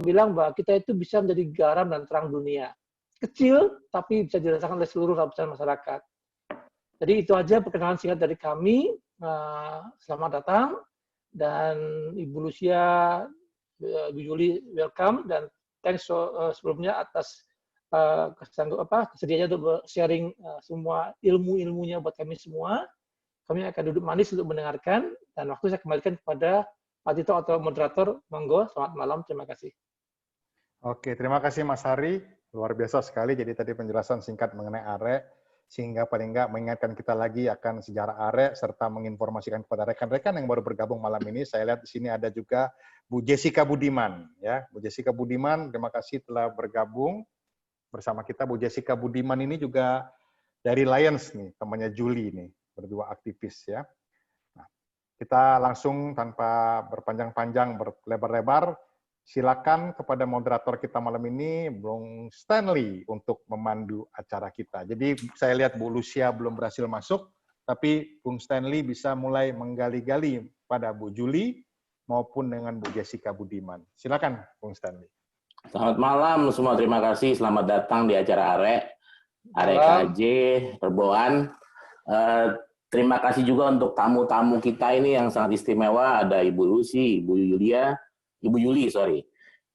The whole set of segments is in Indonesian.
bilang bahwa kita itu bisa menjadi garam dan terang dunia. Kecil, tapi bisa dirasakan oleh seluruh lapisan masyarakat. Jadi itu aja perkenalan singkat dari kami. Selamat datang. Dan Ibu Lucia, Ibu Yuli, welcome. Dan thanks sebelumnya atas kesediaannya untuk sharing semua ilmu-ilmunya buat kami semua. Kami akan duduk manis untuk mendengarkan. Dan waktu saya kembalikan kepada Pak Tito atau moderator. Monggo, selamat malam. Terima kasih. Oke, terima kasih Mas Hari. Luar biasa sekali. Jadi tadi penjelasan singkat mengenai ARE, sehingga paling nggak mengingatkan kita lagi akan sejarah ARE, serta menginformasikan kepada rekan-rekan yang baru bergabung malam ini. Saya lihat di sini ada juga Bu Jessica Budiman. Ya, Bu Jessica Budiman, terima kasih telah bergabung bersama kita. Bu Jessica Budiman ini juga dari Lions nih, temannya Julie nih, berdua aktivis ya. Nah, kita langsung tanpa berpanjang-panjang, berlebar-lebar, silakan kepada moderator kita malam ini, Bung Stanley, untuk memandu acara kita. Jadi saya lihat Bu Lucia belum berhasil masuk, tapi Bung Stanley bisa mulai menggali-gali pada Bu Julie maupun dengan Bu Jessica Budiman. Silakan, Bung Stanley. Selamat malam semua, terima kasih. Selamat datang di acara ARE KJ Perboan. Terima kasih juga untuk tamu-tamu kita ini yang sangat istimewa. Ada Ibu Lucy, Ibu Yuli, sorry.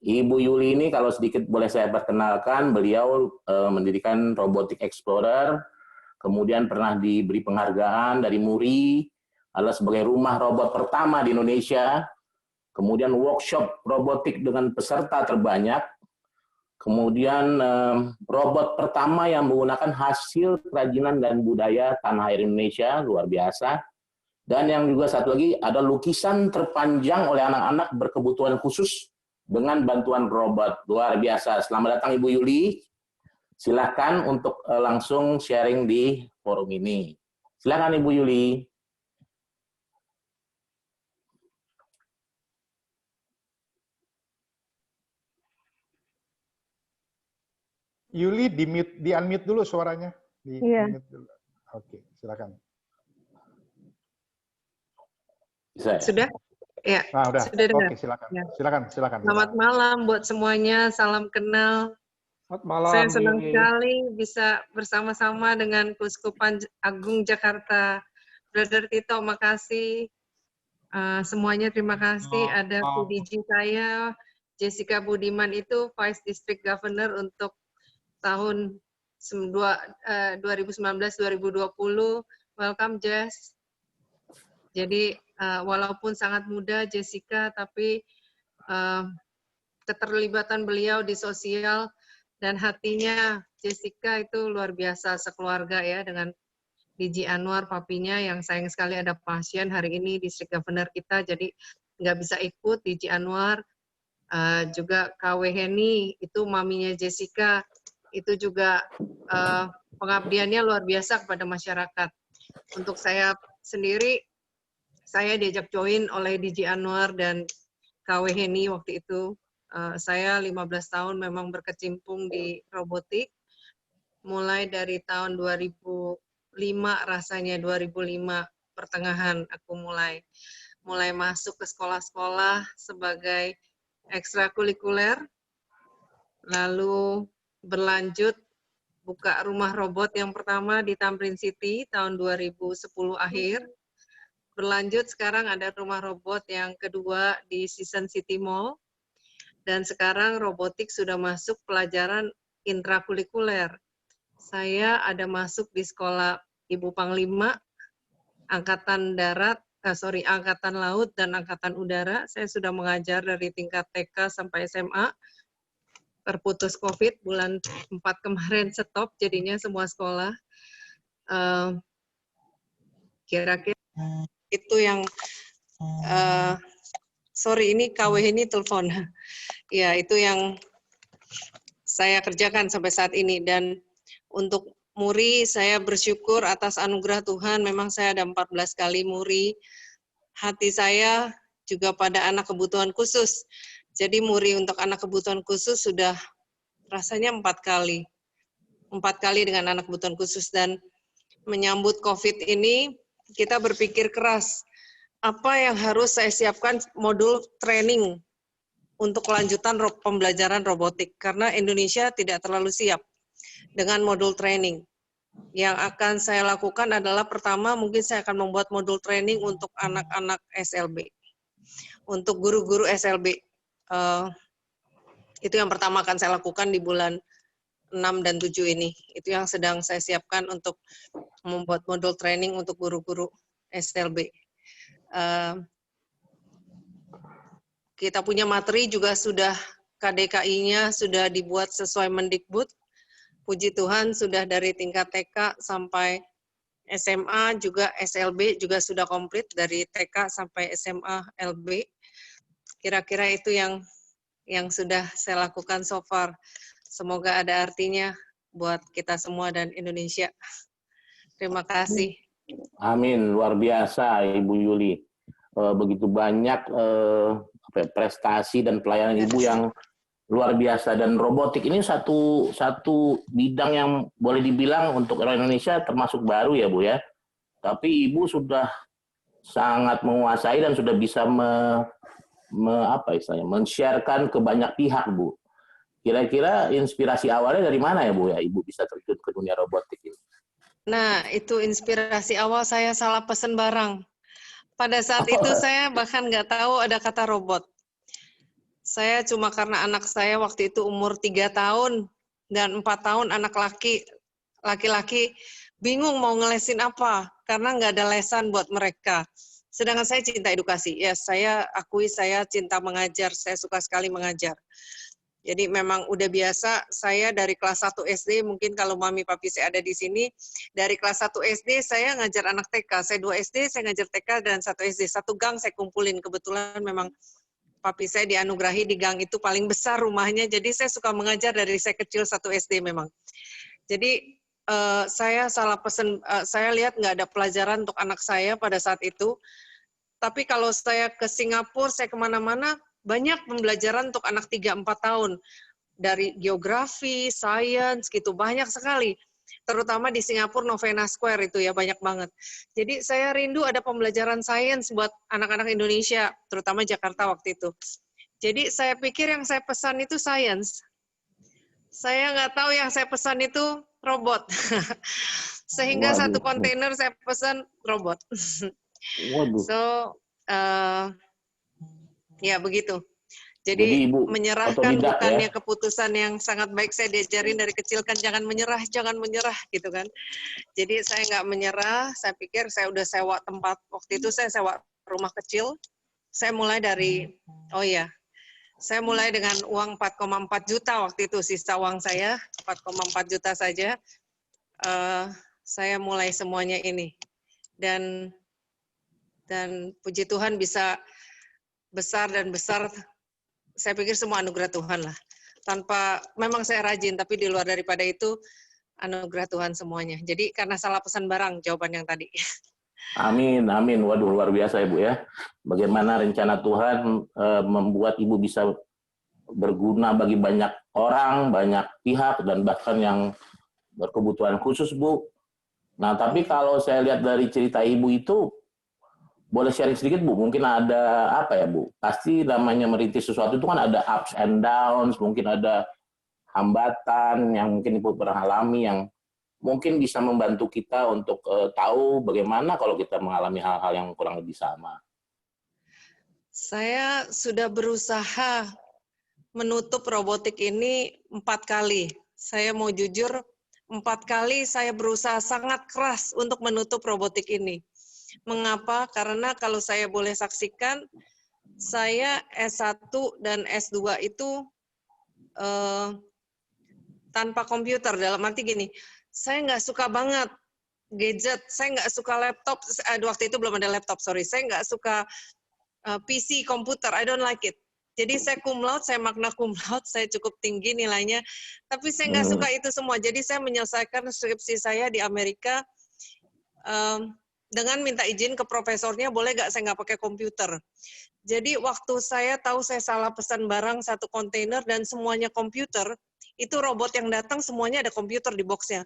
Ibu Yuli ini kalau sedikit boleh saya perkenalkan, beliau mendirikan Robotic Explorer, kemudian pernah diberi penghargaan dari MURI, adalah sebagai rumah robot pertama di Indonesia, kemudian workshop robotik dengan peserta terbanyak, kemudian robot pertama yang menggunakan hasil kerajinan dan budaya tanah air Indonesia, luar biasa. Dan yang juga satu lagi, ada lukisan terpanjang oleh anak-anak berkebutuhan khusus dengan bantuan robot. Luar biasa. Selamat datang Ibu Yuli. Silakan untuk langsung sharing di forum ini. Silakan Ibu Yuli. Yuli, di-unmute dulu suaranya. Di-unmute dulu. Oke, silakan. Sudah? Ya, udah. Sudah dengar. Oke, silakan. Ya. Silakan. Selamat malam buat semuanya, salam kenal. Selamat malam. Saya senang sekali bisa bersama-sama dengan Keuskupan Agung Jakarta. Brother Tito, makasih. Semuanya terima kasih. Ada PDG saya, Jessica Budiman itu Vice District Governor untuk tahun 2019-2020. Welcome, Jess. Jadi walaupun sangat muda Jessica, tapi keterlibatan beliau di sosial dan hatinya Jessica itu luar biasa sekeluarga ya, dengan DG Anwar, papinya yang sayang sekali ada pasien hari ini District Governor kita, jadi nggak bisa ikut. DG Anwar, juga KW Heni, itu maminya Jessica, itu juga pengabdiannya luar biasa kepada masyarakat. Untuk saya sendiri, saya diajak join oleh DG Anwar dan KW Heni waktu itu. Saya 15 tahun memang berkecimpung di robotik, mulai dari tahun 2005 rasanya, 2005 pertengahan aku mulai masuk ke sekolah-sekolah sebagai ekstrakurikuler, lalu berlanjut buka rumah robot yang pertama di Tamrin City tahun 2010 akhir. Berlanjut sekarang ada rumah robot yang kedua di Season City Mall. Dan sekarang robotik sudah masuk pelajaran intrakurikuler. Saya ada masuk di sekolah Ibu Panglima, Angkatan Laut dan Angkatan Udara. Saya sudah mengajar dari tingkat TK sampai SMA. Terputus COVID, bulan 4 kemarin stop, jadinya semua sekolah. Kira-kira itu yang sorry, ini KW ini telepon. Ya, itu yang saya kerjakan sampai saat ini. Dan untuk MURI, saya bersyukur atas anugerah Tuhan. Memang saya ada 14 kali MURI. Hati saya juga pada anak kebutuhan khusus. Jadi MURI untuk anak kebutuhan khusus sudah rasanya 4 kali. 4 kali dengan anak kebutuhan khusus. Dan menyambut COVID ini, kita berpikir keras, apa yang harus saya siapkan modul training untuk kelanjutan pembelajaran robotik, karena Indonesia tidak terlalu siap dengan modul training. Yang akan saya lakukan adalah pertama mungkin saya akan membuat modul training untuk anak-anak SLB, untuk guru-guru SLB. Itu yang pertama akan saya lakukan di bulan 6 dan 7 ini. Itu yang sedang saya siapkan untuk membuat modul training untuk guru-guru SLB. Kita punya materi juga sudah, KDKI-nya sudah dibuat sesuai Mendikbud. Puji Tuhan sudah dari tingkat TK sampai SMA, juga SLB juga sudah komplit dari TK sampai SMA LB. Kira-kira itu yang sudah saya lakukan so far. Semoga ada artinya buat kita semua dan Indonesia. Terima kasih. Amin, luar biasa Ibu Yuli. Begitu banyak prestasi dan pelayanan Ibu yang luar biasa, dan robotik ini satu bidang yang boleh dibilang untuk orang Indonesia termasuk baru ya Bu ya. Tapi Ibu sudah sangat menguasai dan sudah bisa men-share-kan ke banyak pihak Bu. Kira-kira inspirasi awalnya dari mana ya Bu ya Ibu bisa terjun ke dunia robotik ini? Nah, itu inspirasi awal saya salah pesan barang. Pada saat itu saya bahkan nggak tahu ada kata robot. Saya cuma karena anak saya waktu itu umur 3 tahun dan 4 tahun anak laki-laki bingung mau ngelesin apa karena nggak ada lesan buat mereka. Sedangkan saya cinta edukasi. Ya, saya akui saya cinta mengajar. Saya suka sekali mengajar. Jadi memang udah biasa, saya dari kelas 1 SD, mungkin kalau mami papi saya ada di sini, dari kelas 1 SD saya ngajar anak TK, saya 2 SD, saya ngajar TK, dan 1 SD, satu gang saya kumpulin. Kebetulan memang papi saya dianugerahi di gang itu paling besar rumahnya, jadi saya suka mengajar dari saya kecil 1 SD memang. Jadi saya salah pesen, saya lihat nggak ada pelajaran untuk anak saya pada saat itu, tapi kalau saya ke Singapura, saya kemana-mana, banyak pembelajaran untuk anak 3-4 tahun. Dari geografi, sains, gitu, banyak sekali. Terutama di Singapura, Novena Square itu ya, banyak banget. Jadi saya rindu ada pembelajaran sains buat anak-anak Indonesia, terutama Jakarta waktu itu. Jadi saya pikir yang saya pesan itu sains. Saya nggak tahu yang saya pesan itu robot. Sehingga satu kontainer saya pesan robot. So, ya begitu. Jadi Ibu menyerahkan bukannya ya? Keputusan yang sangat baik, saya diajarin dari kecil kan jangan menyerah gitu kan. Jadi saya nggak menyerah, saya pikir saya udah sewa tempat, waktu itu saya sewa rumah kecil, saya mulai dari, saya mulai dengan uang 4,4 juta waktu itu, sisa uang saya 4,4 juta saja, saya mulai semuanya ini. Dan puji Tuhan bisa besar dan besar, saya pikir semua anugerah Tuhan lah. Tanpa, memang saya rajin, tapi di luar daripada itu, anugerah Tuhan semuanya. Jadi karena salah pesan barang, jawaban yang tadi. Amin, amin. Waduh, luar biasa Ibu ya. Bagaimana rencana Tuhan membuat Ibu bisa berguna bagi banyak orang, banyak pihak, dan bahkan yang berkebutuhan khusus Bu. Nah, tapi kalau saya lihat dari cerita Ibu itu, boleh sharing sedikit Bu, mungkin ada apa ya Bu? Pasti namanya merintis sesuatu itu kan ada ups and downs, mungkin ada hambatan yang mungkin Ibu pernah alami yang mungkin bisa membantu kita untuk tahu bagaimana kalau kita mengalami hal-hal yang kurang lebih sama. Saya sudah berusaha menutup robotik ini 4 kali. Saya mau jujur, 4 kali saya berusaha sangat keras untuk menutup robotik ini. Mengapa? Karena kalau saya boleh saksikan, saya S1 dan S2 itu tanpa komputer. Dalam arti gini, saya nggak suka banget gadget, saya nggak suka laptop, waktu itu belum ada laptop, sorry. Saya nggak suka PC, komputer, I don't like it. Jadi saya cum laude, saya magna cum laude, saya cukup tinggi nilainya, tapi saya nggak suka itu semua. Jadi saya menyelesaikan skripsi saya di Amerika, dengan minta izin ke profesornya, boleh nggak saya nggak pakai komputer. Jadi waktu saya tahu saya salah pesan barang 1 kontainer dan semuanya komputer, itu robot yang datang semuanya ada komputer di boxnya.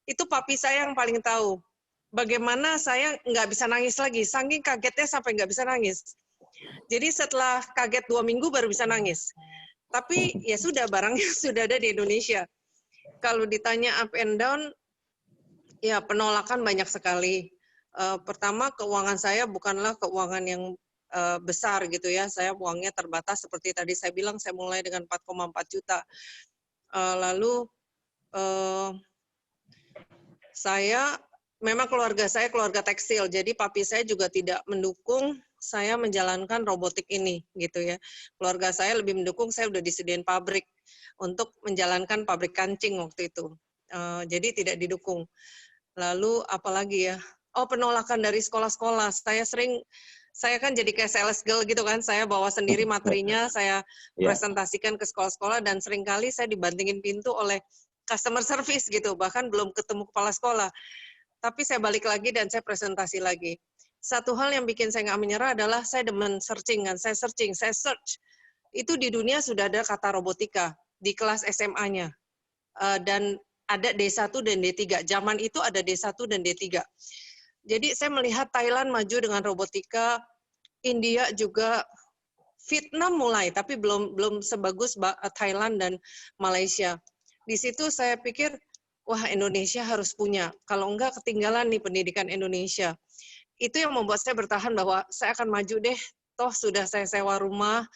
Itu papi saya yang paling tahu. Bagaimana saya nggak bisa nangis lagi, saking kagetnya sampai nggak bisa nangis. Jadi setelah kaget 2 minggu baru bisa nangis. Tapi ya sudah, barangnya sudah ada di Indonesia. Kalau ditanya up and down, ya penolakan banyak sekali. Pertama, keuangan saya bukanlah keuangan yang besar gitu ya. Saya uangnya terbatas seperti tadi saya bilang, saya mulai dengan 4,4 juta. Lalu saya memang keluarga saya keluarga tekstil, jadi papi saya juga tidak mendukung saya menjalankan robotik ini gitu ya. Keluarga saya lebih mendukung, saya udah disediain pabrik untuk menjalankan pabrik kancing waktu itu. Jadi tidak didukung. Lalu apalagi ya? Oh, penolakan dari sekolah-sekolah. Saya kan jadi kayak sales girl gitu kan, saya bawa sendiri materinya, saya presentasikan ke sekolah-sekolah, dan seringkali saya dibantingin pintu oleh customer service gitu, bahkan belum ketemu kepala sekolah. Tapi saya balik lagi dan saya presentasi lagi. Satu hal yang bikin saya nggak menyerah adalah saya demen searching kan, saya search. Itu di dunia sudah ada kata robotika di kelas SMA-nya. Dan ada D1 dan D3. Zaman itu ada D1 dan D3. Jadi saya melihat Thailand maju dengan robotika, India juga, Vietnam mulai, tapi belum sebagus Thailand dan Malaysia. Di situ saya pikir, wah Indonesia harus punya. Kalau enggak ketinggalan nih pendidikan Indonesia. Itu yang membuat saya bertahan bahwa saya akan maju deh. Toh sudah saya sewa rumah,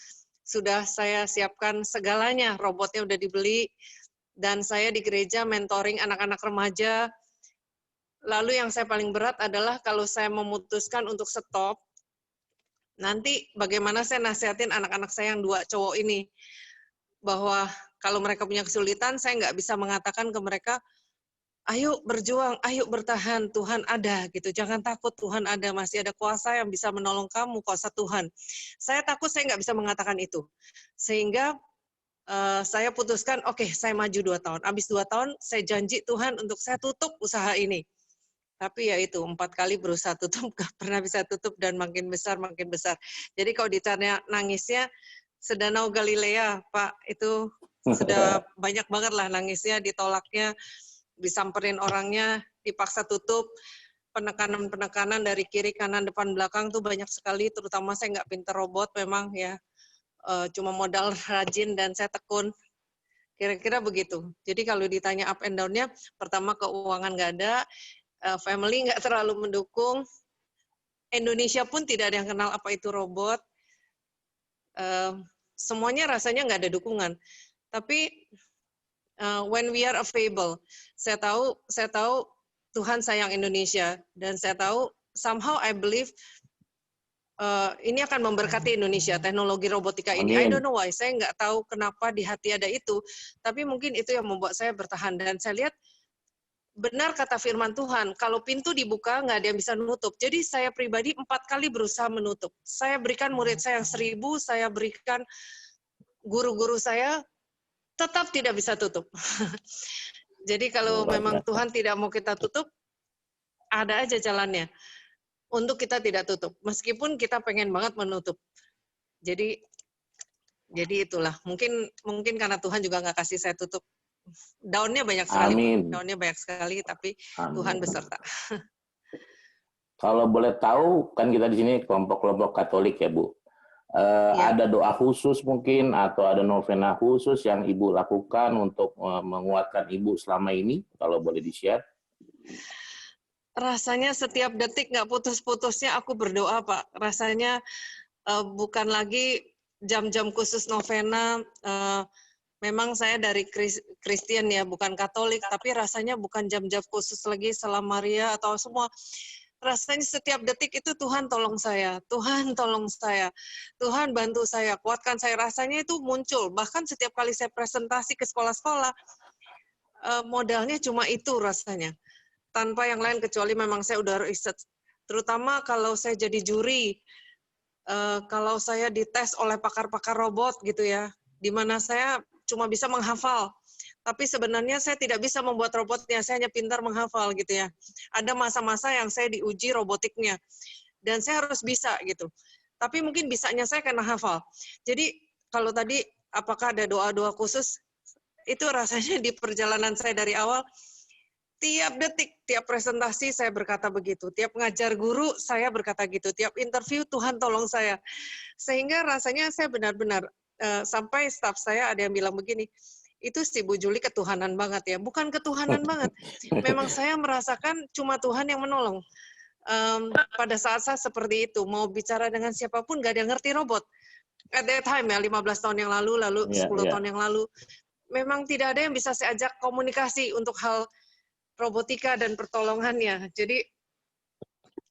sudah saya siapkan segalanya, robotnya udah dibeli, dan saya di gereja mentoring anak-anak remaja. Lalu yang saya paling berat adalah kalau saya memutuskan untuk stop, nanti bagaimana saya nasihatin anak-anak saya yang 2 cowok ini, bahwa kalau mereka punya kesulitan, saya nggak bisa mengatakan ke mereka, ayo berjuang, ayo bertahan, Tuhan ada, gitu. Jangan takut, Tuhan ada, masih ada kuasa yang bisa menolong kamu, kuasa Tuhan. Saya takut saya nggak bisa mengatakan itu. Sehingga saya putuskan, oke, saya maju 2 tahun. Habis 2 tahun, saya janji Tuhan untuk saya tutup usaha ini. Tapi ya itu, 4 kali berusaha tutup, nggak pernah bisa tutup, dan makin besar, makin besar. Jadi kalau ditanya nangisnya, sedanau Galilea, Pak, itu sudah banyak banget lah nangisnya, ditolaknya, disamperin orangnya, dipaksa tutup, penekanan-penekanan dari kiri, kanan, depan, belakang tuh banyak sekali, terutama saya nggak pinter robot memang ya, cuma modal rajin dan saya tekun, kira-kira begitu. Jadi kalau ditanya up and down-nya, pertama keuangan nggak ada, family nggak terlalu mendukung, Indonesia pun tidak ada yang kenal apa itu robot, semuanya rasanya nggak ada dukungan. Tapi when we are available, saya tahu Tuhan sayang Indonesia, dan saya tahu somehow I believe ini akan memberkati Indonesia, teknologi robotika ini. I don't know why, saya nggak tahu kenapa di hati ada itu, tapi mungkin itu yang membuat saya bertahan. Dan saya lihat benar kata firman Tuhan, kalau pintu dibuka nggak ada yang bisa menutup. Jadi saya pribadi 4 kali berusaha menutup. Saya berikan murid saya yang 1000, saya berikan guru-guru saya, tetap tidak bisa tutup. Jadi kalau memang Tuhan tidak mau kita tutup, ada aja jalannya untuk kita tidak tutup. Meskipun kita pengen banget menutup. Jadi itulah. Mungkin karena Tuhan juga nggak kasih saya tutup. Daunnya banyak sekali. Amin. Daunnya banyak sekali, tapi amin. Tuhan beserta. Kalau boleh tahu, kan kita di sini kelompok-kelompok Katolik ya, Bu. Ya. Ada doa khusus mungkin atau ada novena khusus yang Ibu lakukan untuk menguatkan Ibu selama ini, kalau boleh di-share? Rasanya setiap detik nggak putus-putusnya aku berdoa, Pak. Rasanya bukan lagi jam-jam khusus novena. Memang saya dari Kristen ya, bukan Katolik, tapi rasanya bukan jam-jam khusus lagi Salam Maria atau semua. Rasanya setiap detik itu Tuhan tolong saya, Tuhan tolong saya, Tuhan bantu saya, kuatkan saya. Rasanya itu muncul, bahkan setiap kali saya presentasi ke sekolah-sekolah, modalnya cuma itu rasanya. Tanpa yang lain, kecuali memang saya udah riset. Terutama kalau saya jadi juri, kalau saya dites oleh pakar-pakar robot gitu ya, di mana saya cuma bisa menghafal. Tapi sebenarnya saya tidak bisa membuat robotnya, saya hanya pintar menghafal gitu ya. Ada masa-masa yang saya diuji robotiknya, dan saya harus bisa gitu. Tapi mungkin bisanya saya karena hafal. Jadi kalau tadi apakah ada doa-doa khusus, itu rasanya di perjalanan saya dari awal, tiap detik, tiap presentasi saya berkata begitu, tiap ngajar guru saya berkata gitu, tiap interview Tuhan tolong saya. Sehingga rasanya saya benar-benar, sampai staf saya ada yang bilang begini, itu si Bu Juli ketuhanan banget ya. Bukan ketuhanan banget, memang saya merasakan cuma Tuhan yang menolong. Pada saat-saat seperti itu, mau bicara dengan siapapun gak ada yang ngerti robot. At that time ya, 15 tahun yang lalu 10 tahun yang lalu, memang tidak ada yang bisa saya ajak komunikasi untuk hal robotika dan pertolongannya. Jadi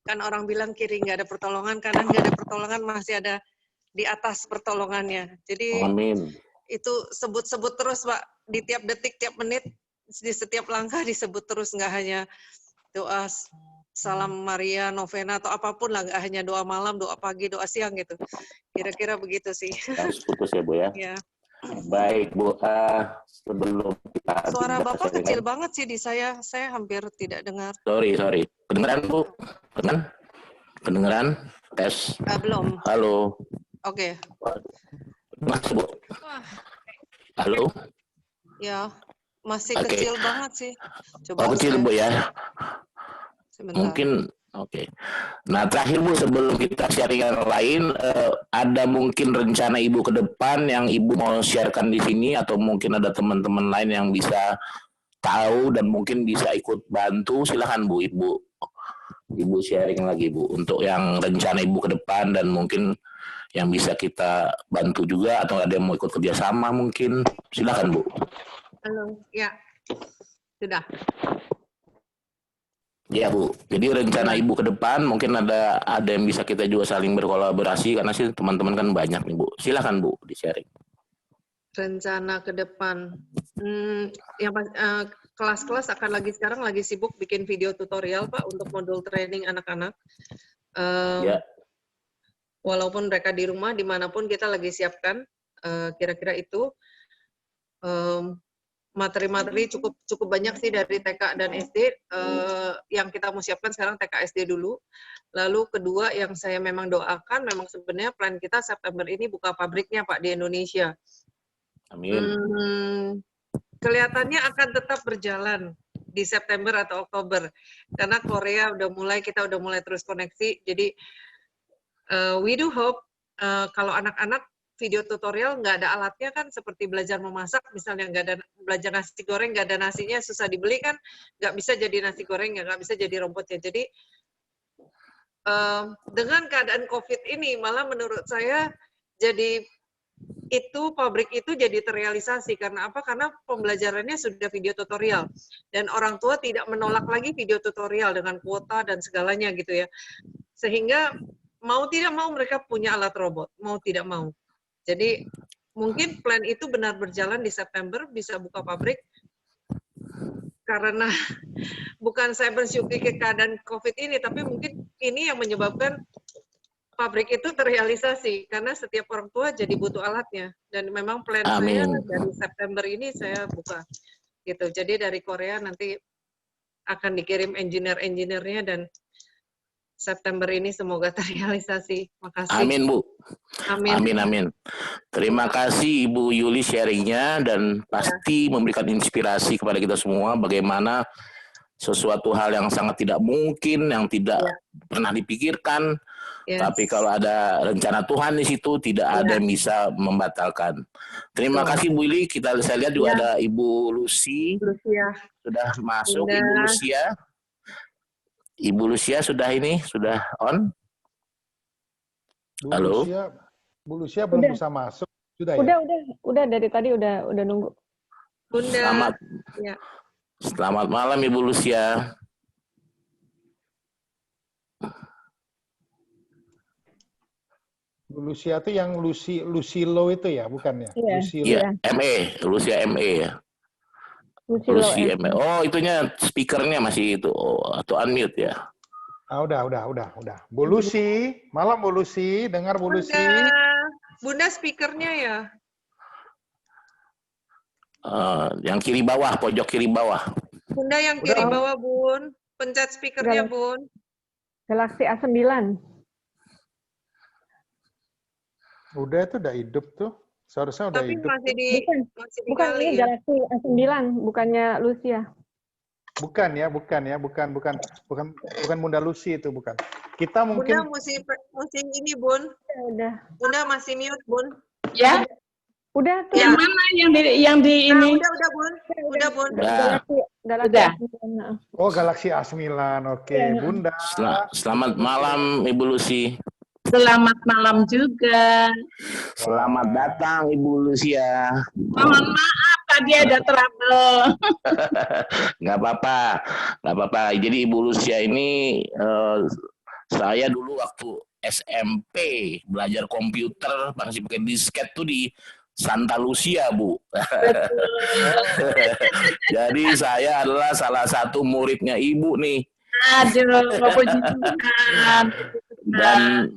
kan orang bilang kiri nggak ada pertolongan, kanan nggak ada pertolongan, masih ada di atas pertolongannya. Jadi Amin. itu sebut-sebut terus Pak, di tiap detik, tiap menit, di setiap langkah disebut terus, nggak hanya doa salam Maria, novena atau apapun lah, nggak hanya doa malam, doa pagi, doa siang gitu. Kira-kira begitu sih. Harus putus ya Bu ya. Ya. Baik Bu, sebelum kita Suara Bapak sharingan. kecil banget sih di saya hampir tidak dengar. Sorry. Kedengeran Bu? Kedengeran? Tes. Belum. Halo. Oke. Masih Bu? Halo? Ya, masih kecil banget sih. Coba kecil Bu ya. Sebentar. Mungkin oke. Nah terakhir Bu, sebelum kita sharing yang lain, ada mungkin rencana Ibu ke depan yang Ibu mau sharekan di sini, atau mungkin ada teman-teman lain yang bisa tahu dan mungkin bisa ikut bantu, silahkan Bu, Ibu sharing lagi Bu, untuk yang rencana Ibu ke depan dan mungkin yang bisa kita bantu juga, atau ada yang mau ikut kerjasama mungkin, silahkan Bu. Halo, ya, sudah. Ya Bu, jadi rencana Ibu ke depan mungkin ada yang bisa kita juga saling berkolaborasi, karena sih teman-teman kan banyak nih Bu. Silakan Bu, di-sharing. Rencana ke depan, kelas-kelas akan sekarang lagi sibuk bikin video tutorial Pak untuk modul training anak-anak. Ya. Walaupun mereka di rumah, dimanapun kita lagi siapkan, kira-kira itu. Materi-materi cukup banyak sih dari TK dan SD, yang kita mau siapkan sekarang TK SD dulu. Lalu kedua yang saya memang doakan, memang sebenarnya plan kita September ini buka pabriknya Pak di Indonesia. Amin. Kelihatannya akan tetap berjalan di September atau Oktober, karena Korea kita udah mulai terus koneksi. Jadi we do hope kalau anak-anak video tutorial nggak ada alatnya kan, seperti belajar memasak misalnya, nggak ada belajar nasi goreng, nggak ada nasinya, susah dibeli kan, nggak bisa jadi nasi goreng, nggak bisa jadi robotnya. Jadi dengan keadaan COVID ini malah menurut saya jadi pabrik itu jadi terrealisasi. Karena apa? Karena pembelajarannya sudah video tutorial dan orang tua tidak menolak lagi video tutorial dengan kuota dan segalanya gitu ya, sehingga mau tidak mau mereka punya alat robot, mau tidak mau. Jadi mungkin plan itu benar berjalan di September, bisa buka pabrik, karena bukan saya bersyukur ke keadaan COVID ini, tapi mungkin ini yang menyebabkan pabrik itu terrealisasi, karena setiap orang tua jadi butuh alatnya. Dan memang plan saya dari September ini saya buka. Gitu. Jadi dari Korea nanti akan dikirim engineer-engineernya, dan September ini semoga terrealisasi. Makasih. Amin Bu. Amin. Amin. Terima kasih Ibu Yuli sharingnya, dan pasti memberikan inspirasi kepada kita semua bagaimana sesuatu hal yang sangat tidak mungkin, yang tidak pernah dipikirkan, tapi kalau ada rencana Tuhan di situ tidak ada yang bisa membatalkan. Terima kasih Bu Yuli. Saya lihat juga ada Ibu Lucy sudah masuk. Ibu Lucia. Ibu Lucia sudah on? Halo. Bu Lucia belum bisa masuk. Udah dari tadi udah nunggu. Bunda. Selamat malam Ibu Lucia. Bu Lucia itu yang Lucilo itu ya, bukan ya? Iya. Lucia ME ya. Lucy ME. Oh, itunya speakernya masih itu, atau unmute ya? Udah. Bu Lucy, malam Bu Lucy, dengar Bu Lucy. Bunda speakernya ya? Yang kiri bawah, pojok kiri bawah. Bunda yang kiri bawah, Bun. Pencet speakernya, Bun. Galaxy A9. Udah hidup tuh. Seharusnya udah hidup. Tapi masih di bukan ini Galaxy A9, bukannya Lucia. Bukan Bunda Lucy itu bukan. Kita mungkin Bunda mesti ini, Bun. Udah. Bunda masih mute, Bun. Ya, Udah tuh. yang mana yang di ini? Udah, Bun. Udah, Bun. Udah. Galaxy Udah. A9. oh Galaxy A9. Oke, Iya. Bunda. Selamat malam Ibu Lucy. Selamat malam juga. Selamat datang Ibu Lucia. Mohon maaf tadi ada trouble. Nggak apa-apa. Jadi Ibu Lucia ini saya dulu waktu SMP belajar komputer masih pakai disket tuh di Santa Lucia, Bu. Jadi saya adalah salah satu muridnya Ibu nih. Aduh, puji Tuhan. Dan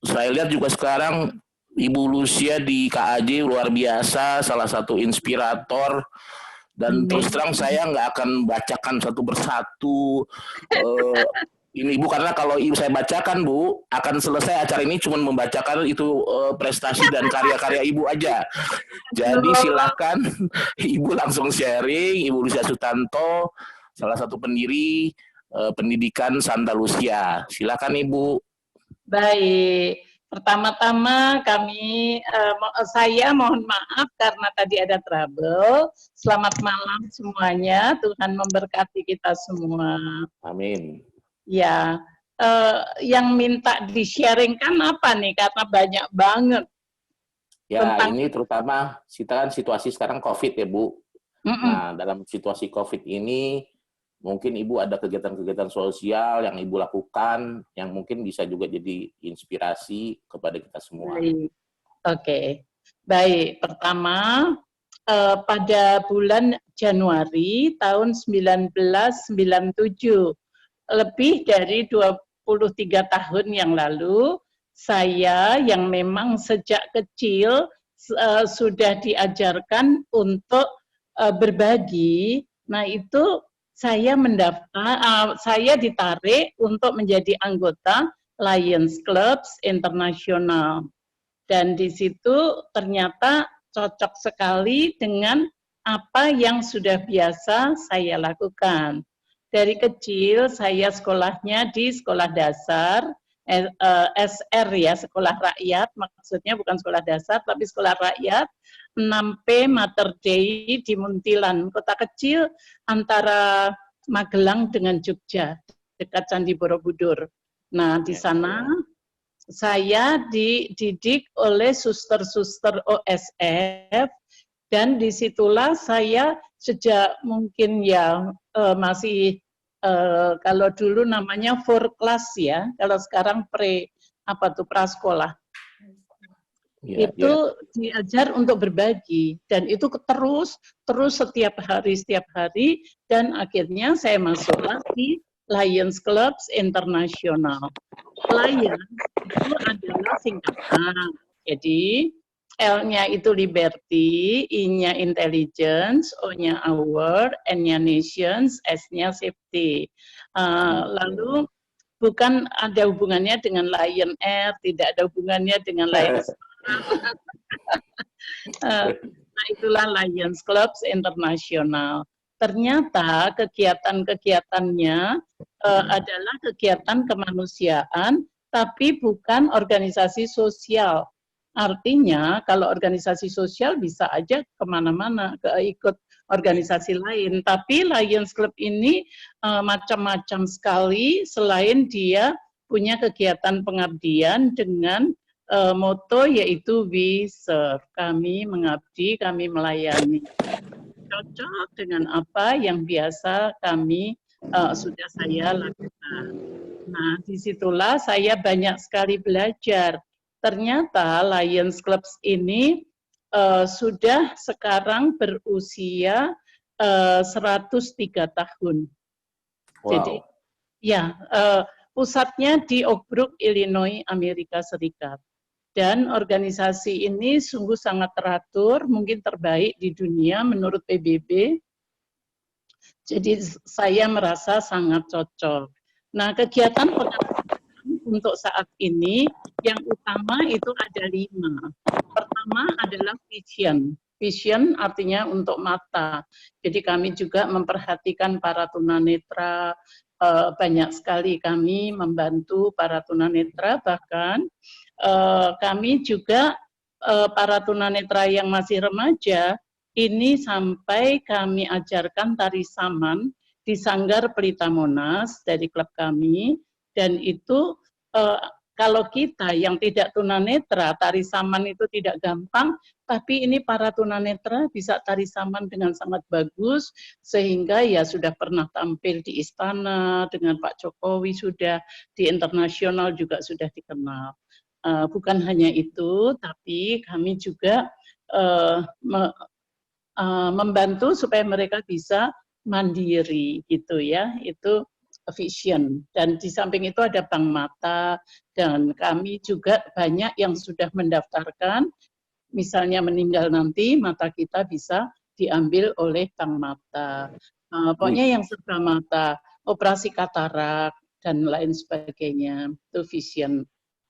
saya lihat juga sekarang Ibu Lucia di KAJ luar biasa, salah satu inspirator. Dan terus terang saya nggak akan bacakan satu persatu ini Bu, karena kalau Ibu saya bacakan Bu, akan selesai acara ini cuma membacakan itu prestasi dan karya-karya Ibu aja. Jadi silakan Ibu langsung sharing. Ibu Lucia Sutanto, salah satu pendiri pendidikan Santa Lucia. Silakan Ibu. Baik, pertama-tama saya mohon maaf karena tadi ada trouble. Selamat malam semuanya, Tuhan memberkati kita semua. Amin. Ya, yang minta di-sharingkan apa nih? Karena banyak banget. Ya, ini terutama kita kan situasi sekarang COVID ya Bu. Nah, dalam situasi COVID ini mungkin Ibu ada kegiatan-kegiatan sosial yang Ibu lakukan yang mungkin bisa juga jadi inspirasi kepada kita semua. Oke. Baik, pertama pada bulan Januari tahun 1997, lebih dari 23 tahun yang lalu, saya yang memang sejak kecil sudah diajarkan untuk berbagi. Nah, itu saya ditarik untuk menjadi anggota Lions Clubs Internasional. Dan di situ ternyata cocok sekali dengan apa yang sudah biasa saya lakukan. Dari kecil saya sekolahnya di sekolah dasar, SR ya, sekolah rakyat, maksudnya bukan sekolah dasar, tapi sekolah rakyat, 6P Mater Dei di Muntilan, kota kecil antara Magelang dengan Jogja, dekat Candi Borobudur. Nah, di sana saya dididik oleh suster-suster OSF, dan disitulah saya sejak mungkin ya masih kalau dulu namanya class ya, kalau sekarang prasekolah. Ya, itu diajar untuk berbagi, dan itu terus setiap hari, dan akhirnya saya masuklah di Lions Clubs Internasional. Lions itu adalah singkatan, jadi L-nya itu Liberty, I-nya Intelligence, O-nya Our, N-nya Nations, S-nya Safety. Lalu bukan ada hubungannya dengan Lion Air, tidak ada hubungannya dengan Lions. Nah, itulah Lions Clubs Internasional. Ternyata kegiatan-kegiatannya adalah kegiatan kemanusiaan, tapi bukan organisasi sosial. Artinya, kalau organisasi sosial bisa aja kemana-mana, ikut organisasi lain. Tapi Lions Club ini macam-macam sekali, selain dia punya kegiatan pengabdian dengan moto yaitu We Serve, kami mengabdi, kami melayani. Cocok dengan apa yang biasa sudah saya lakukan. Nah, disitulah saya banyak sekali belajar. Ternyata Lions Clubs ini sudah sekarang berusia 103 tahun. Wow. Jadi, ya, pusatnya di Oak Brook, Illinois, Amerika Serikat. Dan organisasi ini sungguh sangat teratur, mungkin terbaik di dunia menurut PBB. Jadi saya merasa sangat cocok. Nah, kegiatan untuk saat ini yang utama itu ada 5. Pertama adalah vision. vision artinya untuk mata. Jadi kami juga memperhatikan para tunanetra, banyak sekali kami membantu para tunanetra, bahkan kami juga para tunanetra yang masih remaja, ini sampai kami ajarkan tari saman di Sanggar Pelita Monas dari klub kami, dan itu kalau kita yang tidak tunanetra, tari saman itu tidak gampang, tapi ini para tunanetra bisa tari saman dengan sangat bagus, sehingga ya sudah pernah tampil di istana, dengan Pak Jokowi sudah, di internasional juga sudah dikenal. Bukan hanya itu, tapi kami juga membantu supaya mereka bisa mandiri gitu ya, itu vision. Dan di samping itu ada bank mata, dan kami juga banyak yang sudah mendaftarkan, misalnya meninggal nanti mata kita bisa diambil oleh bank mata. Pokoknya yang serba mata, operasi katarak dan lain sebagainya, itu vision.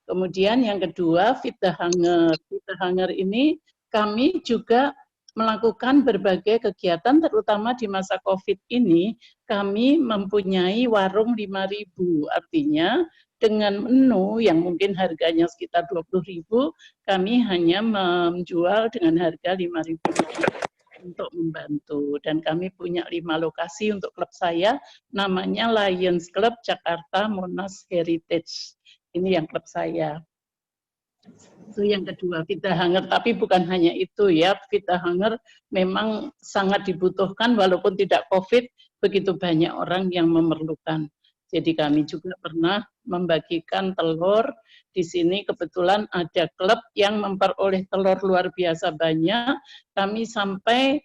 Kemudian yang kedua, Fitdah Hanger. Fitdah Hanger ini kami juga melakukan berbagai kegiatan, terutama di masa COVID ini, kami mempunyai warung 5.000, artinya dengan menu yang mungkin harganya sekitar 20.000, kami hanya menjual dengan harga 5.000 untuk membantu. Dan kami punya 5 lokasi untuk klub saya, namanya Lions Club Jakarta Monas Heritage. Ini yang klub saya. Itu yang kedua, Fitdah Hanger. Tapi bukan hanya itu ya, Fitdah Hanger memang sangat dibutuhkan walaupun tidak COVID, begitu banyak orang yang memerlukan. Jadi kami juga pernah membagikan telur. Di sini kebetulan ada klub yang memperoleh telur luar biasa banyak. Kami sampai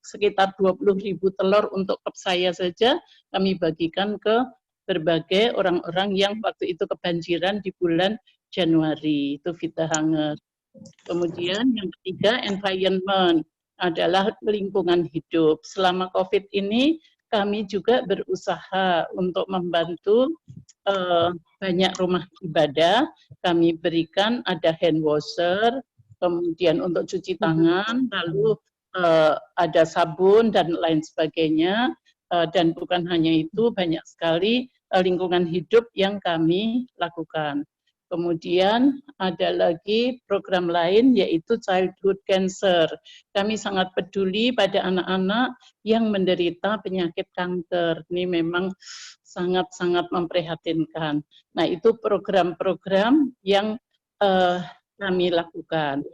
sekitar 20.000 telur untuk klub saya saja, kami bagikan ke berbagai orang-orang yang waktu itu kebanjiran di bulan Januari, itu Fitdah Hanger. Kemudian yang ketiga, environment, adalah lingkungan hidup. Selama COVID ini kami juga berusaha untuk membantu banyak rumah ibadah. Kami berikan ada hand washer, kemudian untuk cuci tangan, lalu ada sabun dan lain sebagainya. Dan bukan hanya itu, banyak sekali lingkungan hidup yang kami lakukan. Kemudian ada lagi program lain yaitu childhood cancer. Kami sangat peduli pada anak-anak yang menderita penyakit kanker. Ini memang sangat-sangat memprihatinkan. Nah, itu program-program yang kami lakukan.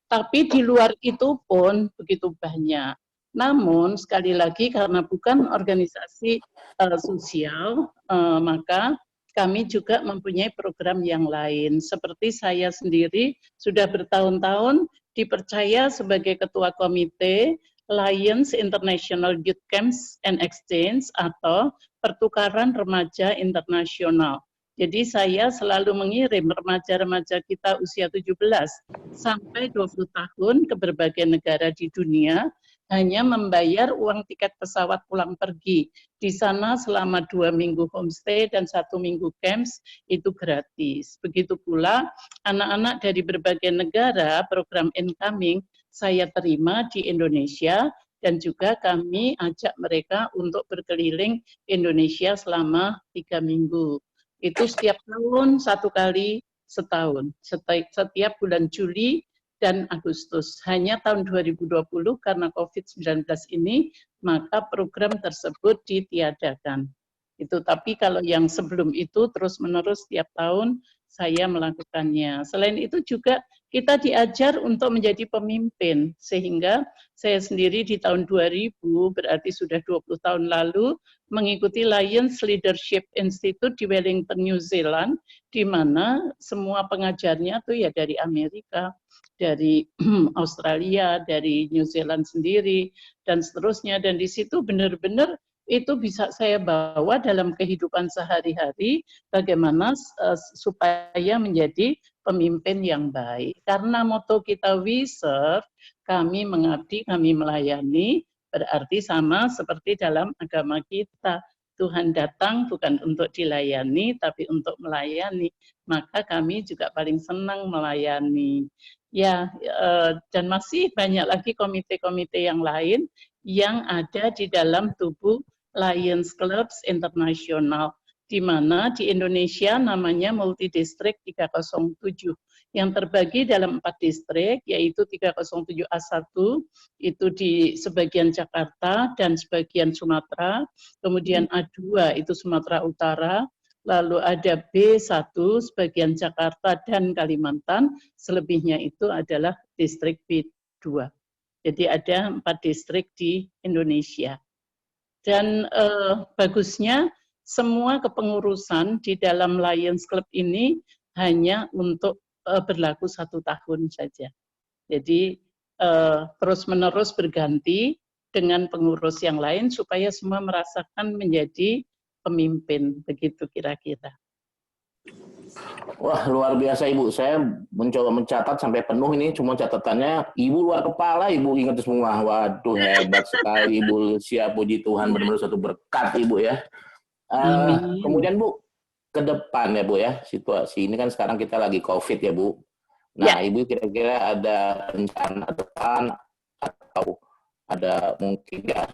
Tapi di luar itu pun begitu banyak. Namun sekali lagi karena bukan organisasi sosial, maka kami juga mempunyai program yang lain. Seperti saya sendiri sudah bertahun-tahun dipercaya sebagai ketua komite Lions International Youth Camps and Exchange atau pertukaran remaja internasional. Jadi saya selalu mengirim remaja-remaja kita usia 17 sampai 20 tahun ke berbagai negara di dunia, hanya membayar uang tiket pesawat pulang pergi. Di sana selama 2 minggu homestay dan 1 minggu camps itu gratis. Begitu pula anak-anak dari berbagai negara program incoming saya terima di Indonesia, dan juga kami ajak mereka untuk berkeliling Indonesia selama 3 minggu. Itu setiap tahun 1 kali setahun, setiap bulan Juli dan Agustus. Hanya tahun 2020 karena COVID-19 ini, maka program tersebut ditiadakan. Itu, tapi kalau yang sebelum itu terus-menerus setiap tahun saya melakukannya. Selain itu juga kita diajar untuk menjadi pemimpin, sehingga saya sendiri di tahun 2000, berarti sudah 20 tahun lalu, mengikuti Lions Leadership Institute di Wellington, New Zealand, di mana semua pengajarnya tuh ya dari Amerika, dari Australia, dari New Zealand sendiri, dan seterusnya. Dan di situ benar-benar itu bisa saya bawa dalam kehidupan sehari-hari, bagaimana supaya menjadi pemimpin yang baik. Karena moto kita We Serve, kami mengabdi, kami melayani, berarti sama seperti dalam agama kita. Tuhan datang bukan untuk dilayani, tapi untuk melayani. Maka kami juga paling senang melayani. Ya, dan masih banyak lagi komite-komite yang lain yang ada di dalam tubuh Lions Clubs Internasional, di mana di Indonesia namanya Multidistrik 307, yang terbagi dalam 4 distrik, yaitu 307A1, itu di sebagian Jakarta dan sebagian Sumatera, kemudian A2 itu Sumatera Utara, lalu ada B1 sebagian Jakarta dan Kalimantan, selebihnya itu adalah distrik B2. Jadi ada 4 distrik di Indonesia. Dan bagusnya semua kepengurusan di dalam Lions Club ini hanya untuk berlaku 1 tahun saja. Jadi terus-menerus berganti dengan pengurus yang lain supaya semua merasakan menjadi pemimpin, begitu kira-kira. Wah, luar biasa Ibu. Saya mencoba mencatat sampai penuh ini, cuma catatannya Ibu luar kepala, Ibu ingat semua. Waduh, hebat sekali Ibu. Siap, puji Tuhan, benar-benar satu berkat Ibu ya. Kemudian Bu, ke depan ya Bu ya, situasi ini kan sekarang kita lagi COVID ya Bu. Nah, ya. Ibu kira-kira ada rencana depan atau ada mungkin ya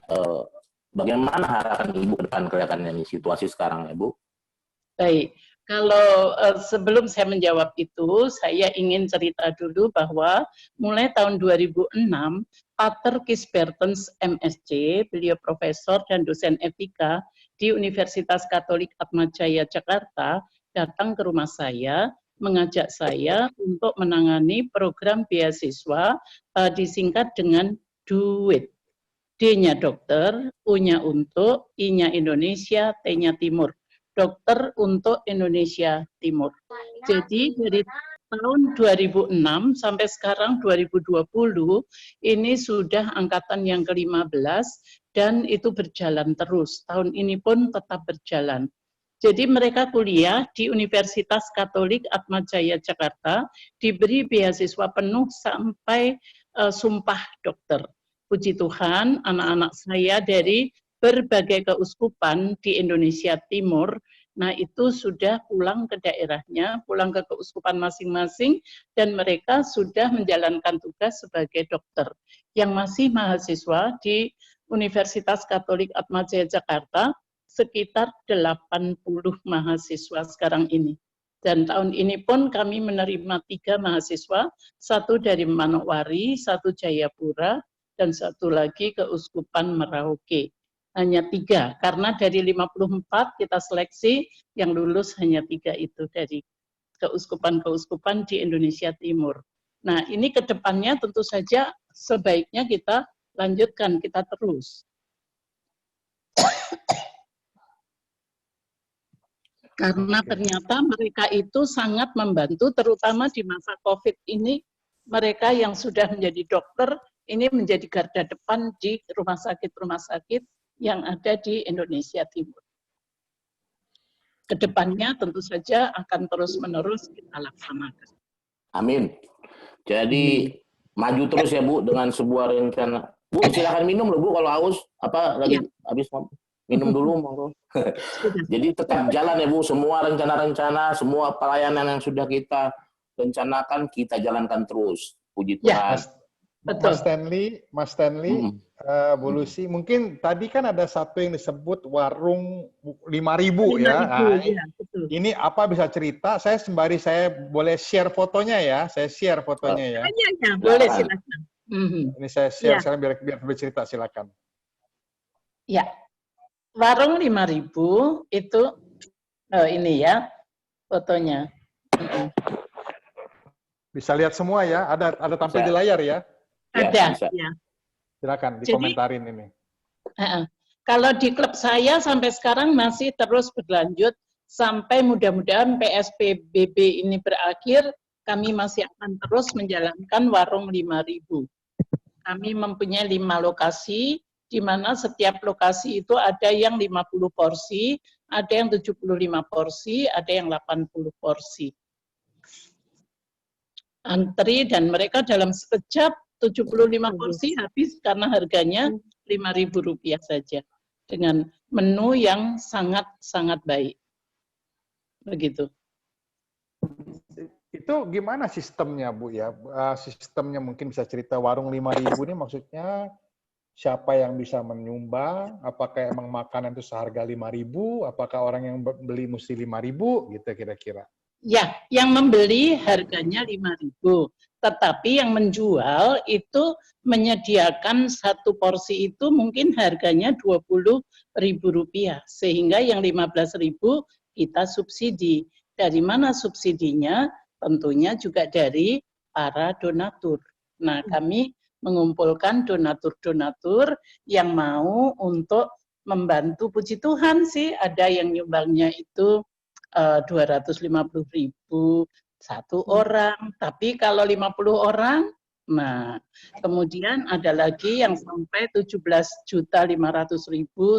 bagaimana harapan Ibu ke depan kelihatannya nih situasi sekarang ya Bu? Baik, kalau sebelum saya menjawab itu, saya ingin cerita dulu bahwa mulai tahun 2006, Pater Gisbertens MSc, beliau profesor dan dosen etika di Universitas Katolik Atmajaya Jakarta, datang ke rumah saya, mengajak saya untuk menangani program beasiswa disingkat dengan DUIT. D-nya dokter, U-nya untuk, I-nya Indonesia, T-nya Timur. Dokter untuk Indonesia Timur. Jadi dari tahun 2006 sampai sekarang 2020, ini sudah angkatan yang ke-15 dan itu berjalan terus. Tahun ini pun tetap berjalan. Jadi mereka kuliah di Universitas Katolik Atmajaya Jakarta, diberi beasiswa penuh sampai sumpah dokter. Puji Tuhan, anak-anak saya dari berbagai keuskupan di Indonesia Timur, nah itu sudah pulang ke daerahnya, pulang ke keuskupan masing-masing, dan mereka sudah menjalankan tugas sebagai dokter. Yang masih mahasiswa di Universitas Katolik Atmajaya Jakarta, sekitar 80 mahasiswa sekarang ini. Dan tahun ini pun kami menerima 3 mahasiswa, 1 dari Manokwari, 1 Jayapura, dan 1 lagi Keuskupan Merauke. Hanya 3, karena dari 54 kita seleksi, yang lulus hanya 3 itu dari keuskupan-keuskupan di Indonesia Timur. Nah, ini ke depannya tentu saja sebaiknya kita lanjutkan, kita terus. Karena ternyata mereka itu sangat membantu, terutama di masa COVID ini, mereka yang sudah menjadi dokter, ini menjadi garda depan di rumah sakit yang ada di Indonesia Timur. Kedepannya tentu saja akan terus-menerus kita laksanakan. Amin. Jadi maju terus ya Bu dengan sebuah rencana. Bu silakan minum loh Bu kalau haus. Apa lagi habis minum dulu monggo. Jadi tetap jalan ya Bu, semua rencana-rencana, semua pelayanan yang sudah kita rencanakan kita jalankan terus. Puji Tuhan. Ya, Mas Stanley, Bu Lucy, mungkin tadi kan ada satu yang disebut warung 5.000 ya. Nah, ya ini apa bisa cerita? Saya sembari saya boleh share fotonya ya. Saya share fotonya ya. Ya, boleh silakan. Ini saya share sekarang biar bercerita, silakan. Ya. Warung 5.000 itu ini ya fotonya. Bisa lihat semua ya, ada tampil di layar ya. Ada, ya. Silakan dikomentarin ini. Kalau di klub saya sampai sekarang masih terus berlanjut sampai mudah-mudahan PSBB ini berakhir, kami masih akan terus menjalankan warung 5.000. Kami mempunyai 5 lokasi, di mana setiap lokasi itu ada yang 50 porsi, ada yang 75 porsi, ada yang 80 porsi. Antri dan mereka dalam sekejap 75 porsi habis karena harganya Rp5.000 saja. Dengan menu yang sangat-sangat baik. Begitu. Itu gimana sistemnya, Bu ya? Sistemnya mungkin bisa cerita warung 5.000 ini maksudnya siapa yang bisa menyumbang? Apakah emang makanan itu seharga 5.000? Apakah orang yang beli mesti 5.000 gitu kira-kira? Ya, yang membeli harganya 5.000, tetapi yang menjual itu menyediakan satu porsi itu mungkin harganya Rp20.000, sehingga yang 15.000 kita subsidi. Dari mana subsidinya? Tentunya juga dari para donatur. Nah, kami mengumpulkan donatur-donatur yang mau untuk membantu, puji Tuhan sih, ada yang nyumbangnya itu 250.000 satu orang, tapi kalau 50 orang, nah kemudian ada lagi yang sampai 17.500.000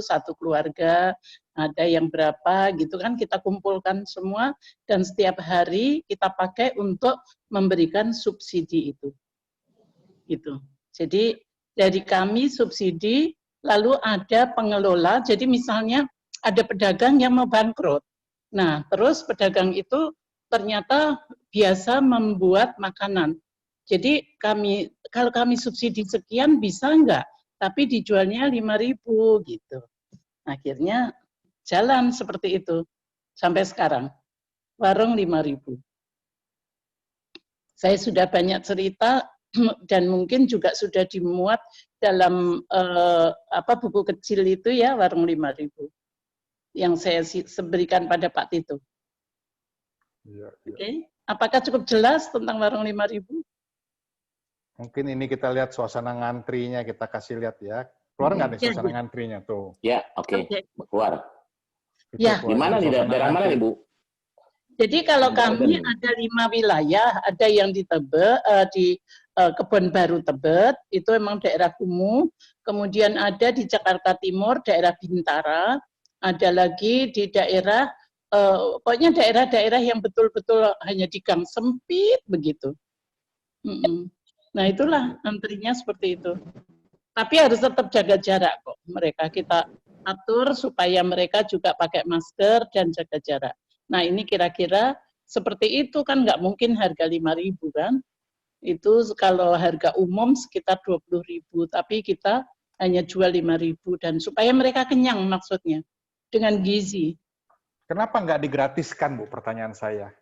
satu keluarga, ada yang berapa gitu kan, kita kumpulkan semua dan setiap hari kita pakai untuk memberikan subsidi itu. Gitu. Jadi dari kami subsidi, lalu ada pengelola, jadi misalnya ada pedagang yang mau bangkrut. Nah, terus pedagang itu ternyata biasa membuat makanan. Jadi kalau kami subsidi sekian bisa enggak? Tapi dijualnya 5.000 gitu. Akhirnya jalan seperti itu sampai sekarang. Warung 5.000. Saya sudah banyak cerita dan mungkin juga sudah dimuat dalam buku kecil itu ya, warung 5.000. Yang saya berikan pada Pak Tito. Ya, ya. Oke, apakah cukup jelas tentang warung 5.000? Mungkin ini kita lihat suasana ngantrinya, kita kasih lihat ya. Keluar nggak nih suasana ngantrinya tuh? Ya, oke. Keluar. Itu Ya. keluar Di mana nih? Daerah mana nih, Bu? Jadi kalau kami ada 5 wilayah, ada yang di Tebet, di Kebon Baru Tebet, itu memang daerah kumuh. Kemudian ada di Jakarta Timur, daerah Bintara. Ada lagi di daerah, pokoknya daerah-daerah yang betul-betul hanya di gang sempit begitu. Nah itulah antrinya seperti itu. Tapi harus tetap jaga jarak kok. Mereka kita atur supaya mereka juga pakai masker dan jaga jarak. Nah ini kira-kira seperti itu kan nggak mungkin harga 5.000 kan. Itu kalau harga umum sekitar 20.000, tapi kita hanya jual 5.000 dan supaya mereka kenyang maksudnya. Dengan gizi. Kenapa nggak digratiskan, Bu? Pertanyaan saya.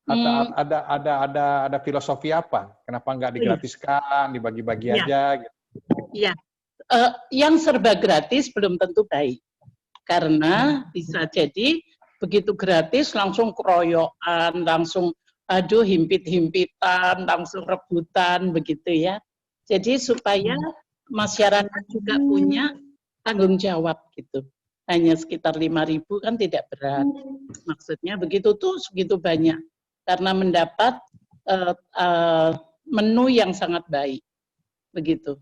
Ada filosofi apa? Kenapa nggak digratiskan, dibagi-bagi aja? Gitu? Iya. Yang serba gratis belum tentu baik. Karena bisa jadi begitu gratis langsung keroyokan, langsung himpit-himpitan, langsung rebutan begitu ya. Jadi supaya masyarakat juga punya tanggung jawab gitu. Hanya sekitar 5.000 kan tidak berat. Maksudnya begitu tuh segitu banyak. Karena mendapat menu yang sangat baik. Begitu.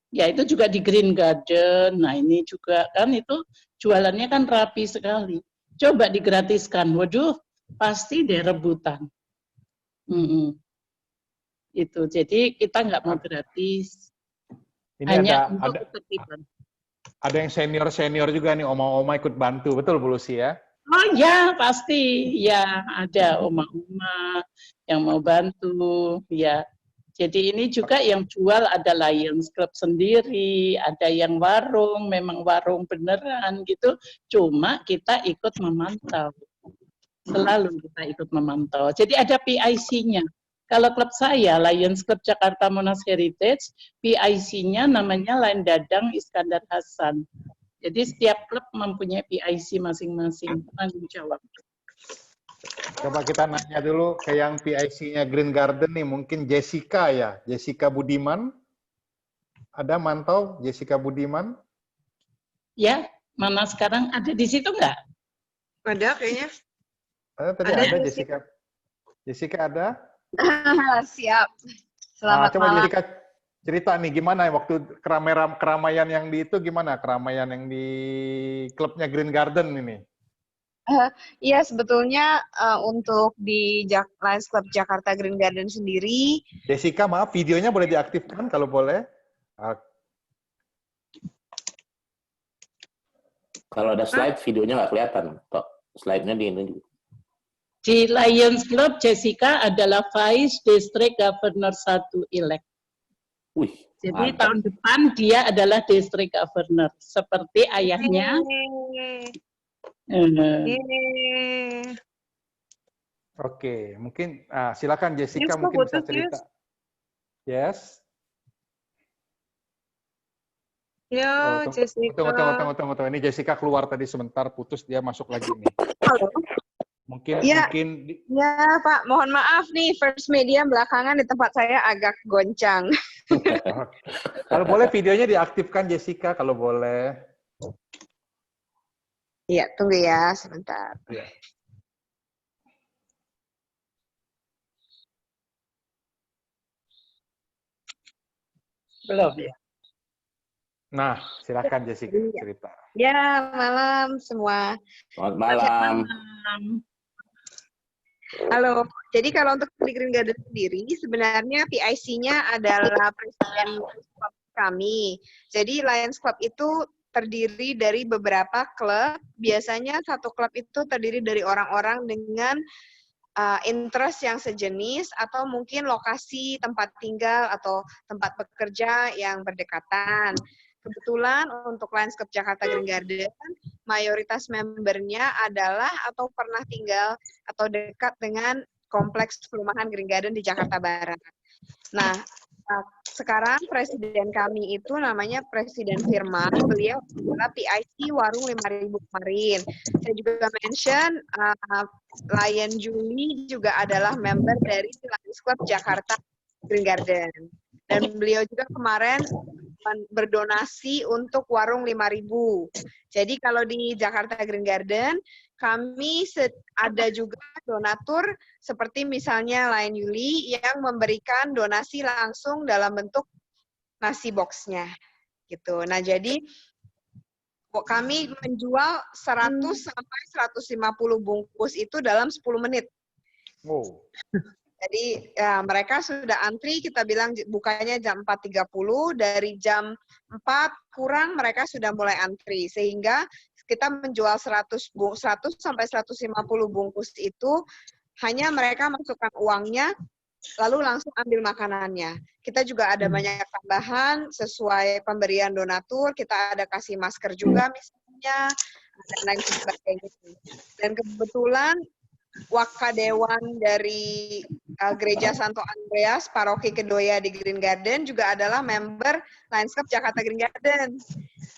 Ya itu juga di Green Garden. Nah ini juga kan itu jualannya kan rapi sekali. Coba digratiskan. Waduh, pasti deh rebutan. Itu. Jadi kita nggak mau gratis. Ini hanya untuk ketertiban. Ada yang senior juga nih, oma-oma ikut bantu, betul Bu Lucy ya? Oh ya, pasti. Ya, ada oma-oma yang mau bantu. Ya, jadi ini juga yang jual ada Lions Club sendiri, ada yang warung, memang warung beneran gitu. Cuma kita ikut memantau. Selalu kita ikut memantau. Jadi ada PIC-nya. Kalau klub saya, Lions Club Jakarta Monas Heritage, PIC-nya namanya Lain Dadang Iskandar Hasan. Jadi setiap klub mempunyai PIC masing-masing, tanggung jawab. Coba kita nanya dulu ke yang PIC-nya Green Garden nih, mungkin Jessica ya, Jessica Budiman. Ada mantau Jessica Budiman? Ya, mana sekarang ada di situ nggak? Ada kayaknya. Ada Jessica. Jessica ada? Siap. Selamat coba malam. Jessica cerita nih gimana waktu keramaian yang di itu gimana? Keramaian yang di klubnya Green Garden ini? Iya, sebetulnya untuk di Lions Club Jakarta Green Garden sendiri. Jessica, maaf videonya boleh diaktifkan kalau boleh. Kalau ada slide, videonya nggak kelihatan. Slide-nya di ini. Di Lions Club, Jessica adalah Vice District Governor 1 elect. Wih, Jadi mantap. tahun depan dia adalah District Governor, seperti ayahnya. Oke, mungkin silakan Jessica Yus, kok mungkin bisa putus, cerita. Yus? Yes. Yo, Jessica. Tunggu. Ini Jessica keluar tadi sebentar, putus, dia masuk lagi nih. Halo. Mungkin Ya. mungkin Ya, Pak, mohon maaf nih, First Media belakangan di tempat saya agak goncang. kalau boleh videonya diaktifkan Jessica, kalau boleh. Iya, tunggu ya, sebentar. Ya. Belum ya. Nah, silakan Jessica cerita. Ya, malam semua. Selamat malam. Halo, jadi kalau untuk di Green Garden sendiri, sebenarnya PIC-nya adalah presiden klub kami. Jadi Lions Club itu terdiri dari beberapa klub. Biasanya satu klub itu terdiri dari orang-orang dengan interest yang sejenis atau mungkin lokasi tempat tinggal atau tempat bekerja yang berdekatan. Kebetulan untuk Lions Club Jakarta Green Garden, mayoritas membernya adalah atau pernah tinggal atau dekat dengan kompleks perumahan Green Garden di Jakarta Barat. Nah, sekarang presiden kami itu namanya Presiden Firman, beliau adalah PIC Warung 5.000 kemarin. Saya juga mention Lion Juli juga adalah member dari Lions Club Jakarta Green Garden. Dan beliau juga kemarin berdonasi untuk warung 5.000. Jadi kalau di Jakarta Green Garden, kami ada juga donatur seperti misalnya Lion Yuli yang memberikan donasi langsung dalam bentuk nasi box-nya. Gitu. Nah, jadi kami menjual 100 sampai 150 bungkus itu dalam 10 menit. Oh. Jadi ya, mereka sudah antri, kita bilang bukanya jam 4.30, dari jam 4 kurang mereka sudah mulai antri. Sehingga kita menjual 100 sampai 150 bungkus itu, hanya mereka masukkan uangnya, lalu langsung ambil makanannya. Kita juga ada banyak tambahan sesuai pemberian donatur, kita ada kasih masker juga misalnya, dan lain sebagainya. Dan kebetulan Wakadewan dari Gereja Santo Andreas, Paroki Kedoya di Green Garden juga adalah member Lions Club Jakarta Green Garden.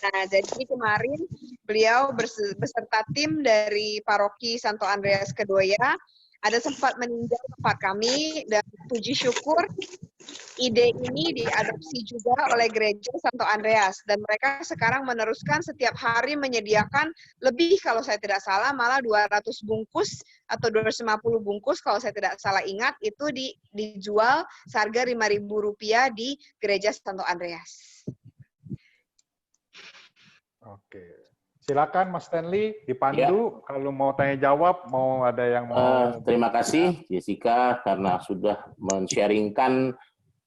Nah, jadi kemarin beliau beserta tim dari Paroki Santo Andreas Kedoya ada sempat meninjau tempat kami, dan puji syukur ide ini diadopsi juga oleh Gereja Santo Andreas, dan mereka sekarang meneruskan setiap hari menyediakan lebih, kalau saya tidak salah, malah 200 bungkus atau 250 bungkus kalau saya tidak salah ingat, itu dijual seharga Rp5.000 di Gereja Santo Andreas. Oke. Silakan Mas Stanley, dipandu. Ya. Kalau mau tanya jawab, mau ada yang mau. Terima kasih Jessica karena sudah men-sharingkan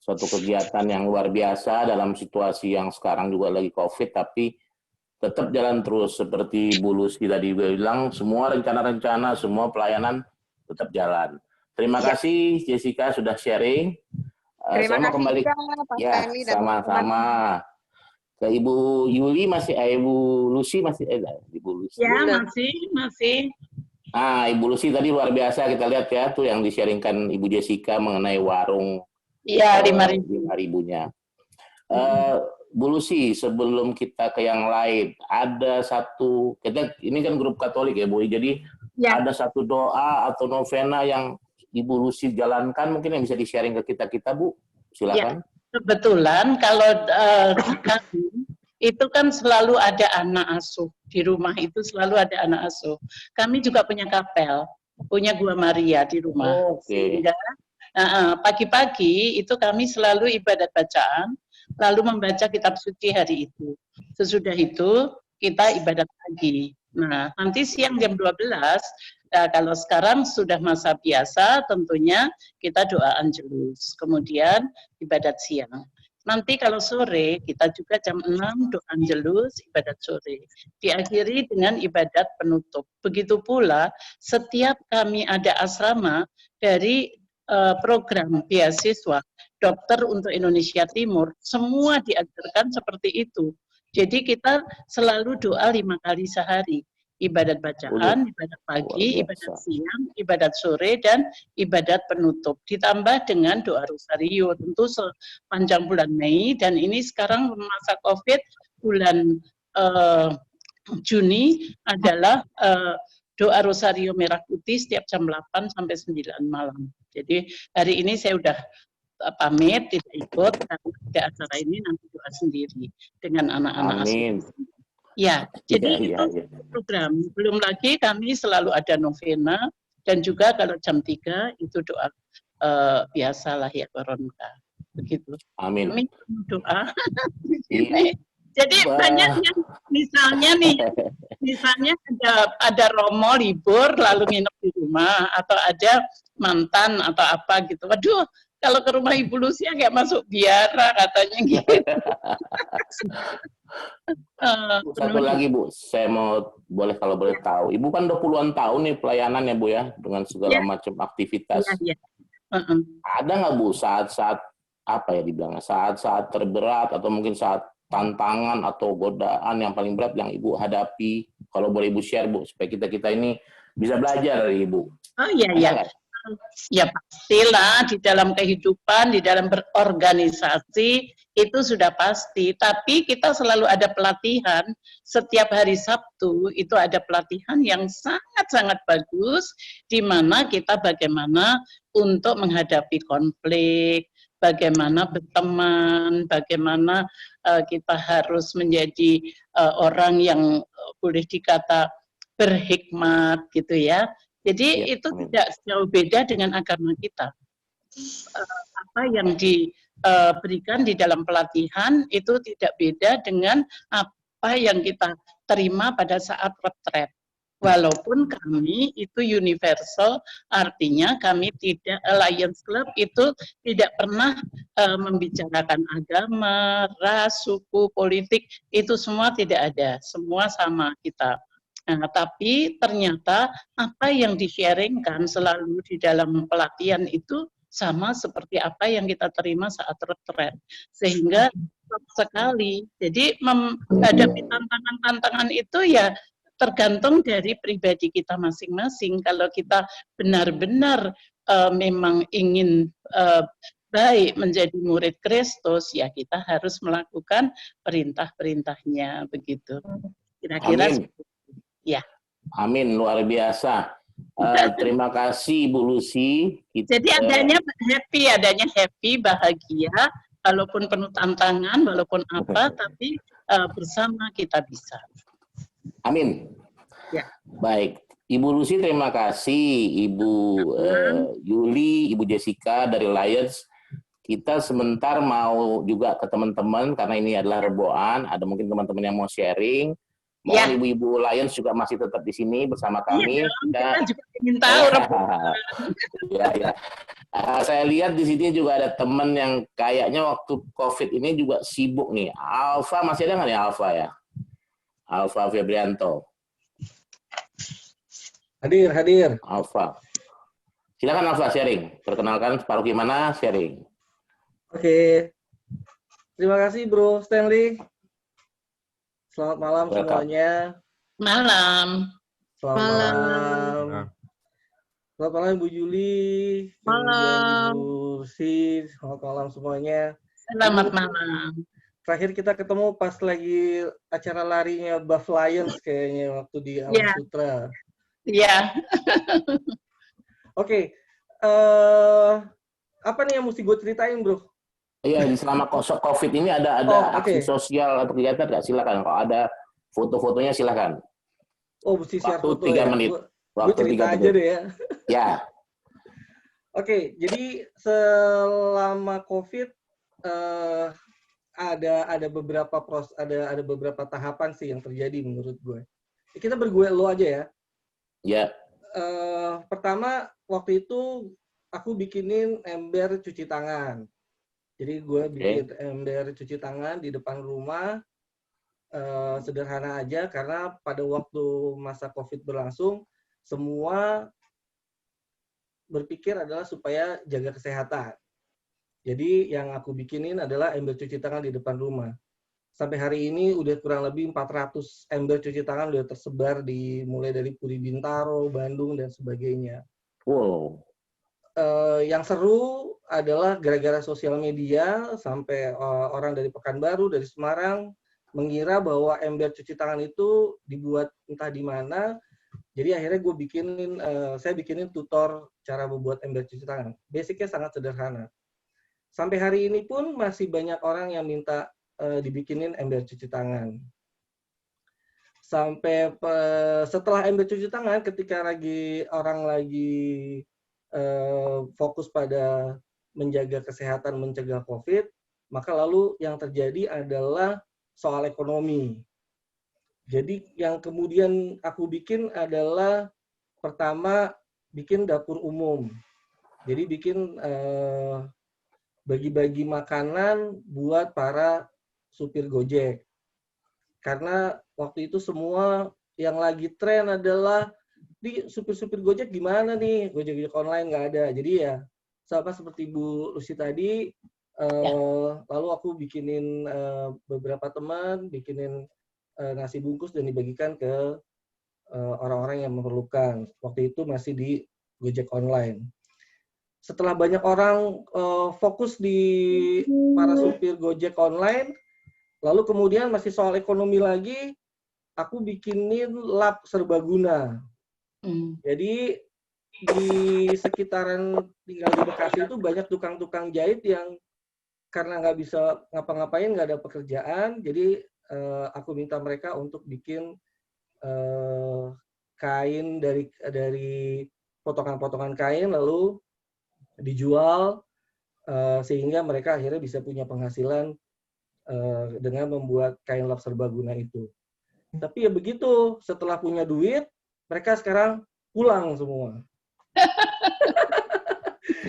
suatu kegiatan yang luar biasa dalam situasi yang sekarang juga lagi COVID, tapi tetap jalan terus. Seperti Bu Lucy tadi bilang, semua rencana-rencana, semua pelayanan tetap jalan. Terima kasih Jessica sudah sharing. Terima kasih kembali. Pak Ya, Stanley, sama-sama. Ke Ibu Yuli masih, Ibu Lucy masih, Ibu Lucy. Ya, masih. Ibu Lucy tadi luar biasa kita lihat ya, tuh yang di-sharingkan Ibu Jessica mengenai warung. Iya, 5.000-nya. Bu Lucy, sebelum kita ke yang lain, ada satu, ini kan grup Katolik ya Bu, jadi ada satu doa atau novena yang Ibu Lucy jalankan, mungkin yang bisa di-sharing ke kita Bu, silakan. Ya. Kebetulan kalau kami itu kan selalu ada anak asuh di rumah, itu selalu ada anak asuh. Kami juga punya kapel, punya Gua Maria di rumah. Sehingga pagi-pagi itu kami selalu ibadat bacaan, lalu membaca kitab suci hari itu. Sesudah itu kita ibadat pagi. Nah, nanti siang jam 12. Nah, kalau sekarang sudah masa biasa, tentunya kita doa angelus, kemudian ibadat siang. Nanti kalau sore, kita juga jam 6 doa angelus, ibadat sore. Diakhiri dengan ibadat penutup. Begitu pula setiap kami ada asrama dari program beasiswa Dokter untuk Indonesia Timur, semua diajarkan seperti itu. Jadi kita selalu doa 5 kali sehari. Ibadat bacaan, ibadat pagi, ibadat siang, ibadat sore, dan ibadat penutup. Ditambah dengan doa rosario, tentu sepanjang bulan Mei, dan ini sekarang masa COVID, bulan Juni adalah doa rosario merah putih setiap jam 8 sampai 9 malam. Jadi hari ini saya udah pamit, tidak ikut, karena ada acara ini nanti doa sendiri dengan anak-anak asuh. Ya, jadi itu program. Belum lagi kami selalu ada novena, dan juga kalau jam 3 itu doa biasalah ya Koronka. Begitu. Amin. Kami doa. Jadi banyak yang misalnya ada Romo libur lalu nginep di rumah, atau ada mantan atau apa gitu. Waduh, kalau ke rumah Ibu Lucia kayak masuk biara katanya gitu. Satu lagi Bu, saya mau kalau boleh tahu. Ibu kan 20-an tahun nih pelayanan ya Bu ya, dengan segala macam aktivitas. Ada nggak Bu saat-saat apa ya dibilangnya, saat-saat terberat atau mungkin saat tantangan atau godaan yang paling berat yang Ibu hadapi? Kalau boleh Ibu share Bu, supaya kita ini bisa belajar dari Ibu. Oh iya, iya. Ya pastilah, di dalam kehidupan, di dalam berorganisasi, itu sudah pasti. Tapi kita selalu ada pelatihan, setiap hari Sabtu itu ada pelatihan yang sangat-sangat bagus, di mana kita bagaimana untuk menghadapi konflik, bagaimana berteman, bagaimana kita harus menjadi orang yang boleh dikata berhikmat gitu ya. Jadi itu tidak jauh beda dengan agama kita. Apa yang diberikan di dalam pelatihan itu tidak beda dengan apa yang kita terima pada saat retret. Walaupun kami itu universal, artinya kami tidak, Lions Club itu tidak pernah membicarakan agama, ras, suku, politik, itu semua tidak ada, semua sama kita. Nah, tapi ternyata apa yang di-sharingkan selalu di dalam pelatihan itu sama seperti apa yang kita terima saat retret. Sehingga sekali, jadi menghadapi tantangan-tantangan itu ya tergantung dari pribadi kita masing-masing. Kalau kita benar-benar memang ingin baik menjadi murid Kristus, ya kita harus melakukan perintah-perintahnya, begitu. Kira-kira ya. Amin, luar biasa. Terima kasih Ibu Lucy. Jadi adanya happy, bahagia, walaupun penuh tantangan, walaupun apa, tapi bersama kita bisa. Amin. Ya. Baik, Ibu Lucy terima kasih, Ibu Yuli, Ibu Jessica dari Lions. Kita sebentar mau juga ke teman-teman karena ini adalah reboan. Ada mungkin teman-teman yang mau sharing. Mohon ibu-ibu Lions juga masih tetap di sini bersama kami. Kita juga ingin tahu. Saya lihat di sini juga ada teman yang kayaknya waktu COVID ini juga sibuk nih. Alfa masih ada nggak nih Alfa ya? Alfa Febrianto. Hadir. Alfa. Silakan Alfa sharing. Perkenalkan separuh gimana sharing. Oke. Terima kasih Bro Stanley. Selamat malam semuanya. Malam. Selamat malam. Selamat malam Ibu Juli. Malam. Ibu Sis. Selamat malam semuanya. Selamat malam. Terakhir kita ketemu pas lagi acara larinya Buff Lions kayaknya waktu di Alam Sutra. Iya. Oke. Apa nih yang mesti gue ceritain, Bro? Iya, selama COVID ini ada aksi sosial atau kegiatan nggak? Silakan. Kalau ada foto-fotonya silakan. Oh, mesti share foto 3 ya? menit. Gue cerita aja deh ya. Ya. Oke, jadi selama COVID ada beberapa tahapan sih yang terjadi menurut gue. Kita bergue lo aja ya. Ya. Pertama waktu itu aku bikinin ember cuci tangan. Jadi gue bikin ember cuci tangan di depan rumah, sederhana aja, karena pada waktu masa COVID berlangsung, semua berpikir adalah supaya jaga kesehatan. Jadi yang aku bikinin adalah ember cuci tangan di depan rumah. Sampai hari ini udah kurang lebih 400 ember cuci tangan udah tersebar mulai dari Puri Bintaro, Bandung, dan sebagainya. Wow. Yang seru adalah gara-gara sosial media sampai orang dari Pekanbaru, dari Semarang mengira bahwa ember cuci tangan itu dibuat entah di mana. Jadi akhirnya saya bikinin tutor cara membuat ember cuci tangan. Basicnya sangat sederhana. Sampai hari ini pun masih banyak orang yang minta dibikinin ember cuci tangan. Sampai setelah ember cuci tangan, ketika orang lagi fokus pada menjaga kesehatan, mencegah COVID, maka lalu yang terjadi adalah soal ekonomi. Jadi yang kemudian aku bikin adalah pertama bikin dapur umum. Jadi bikin bagi-bagi makanan buat para supir Gojek. Karena waktu itu semua yang lagi tren adalah di supir-supir Gojek gimana nih, Gojek online nggak ada. Jadi ya sama seperti Bu Lucy tadi, lalu aku bikinin beberapa teman, bikinin nasi bungkus dan dibagikan ke orang-orang yang memerlukan. Waktu itu masih di Gojek online. Setelah banyak orang fokus di para supir Gojek online, lalu kemudian masih soal ekonomi lagi, aku bikinin lab serbaguna. Jadi di sekitaran tinggal di Bekasi itu banyak tukang-tukang jahit yang karena nggak bisa ngapa-ngapain, nggak ada pekerjaan, jadi aku minta mereka untuk bikin kain dari potongan-potongan kain lalu dijual sehingga mereka akhirnya bisa punya penghasilan dengan membuat kain lap serbaguna itu. Tapi ya begitu, setelah punya duit, mereka sekarang pulang semua.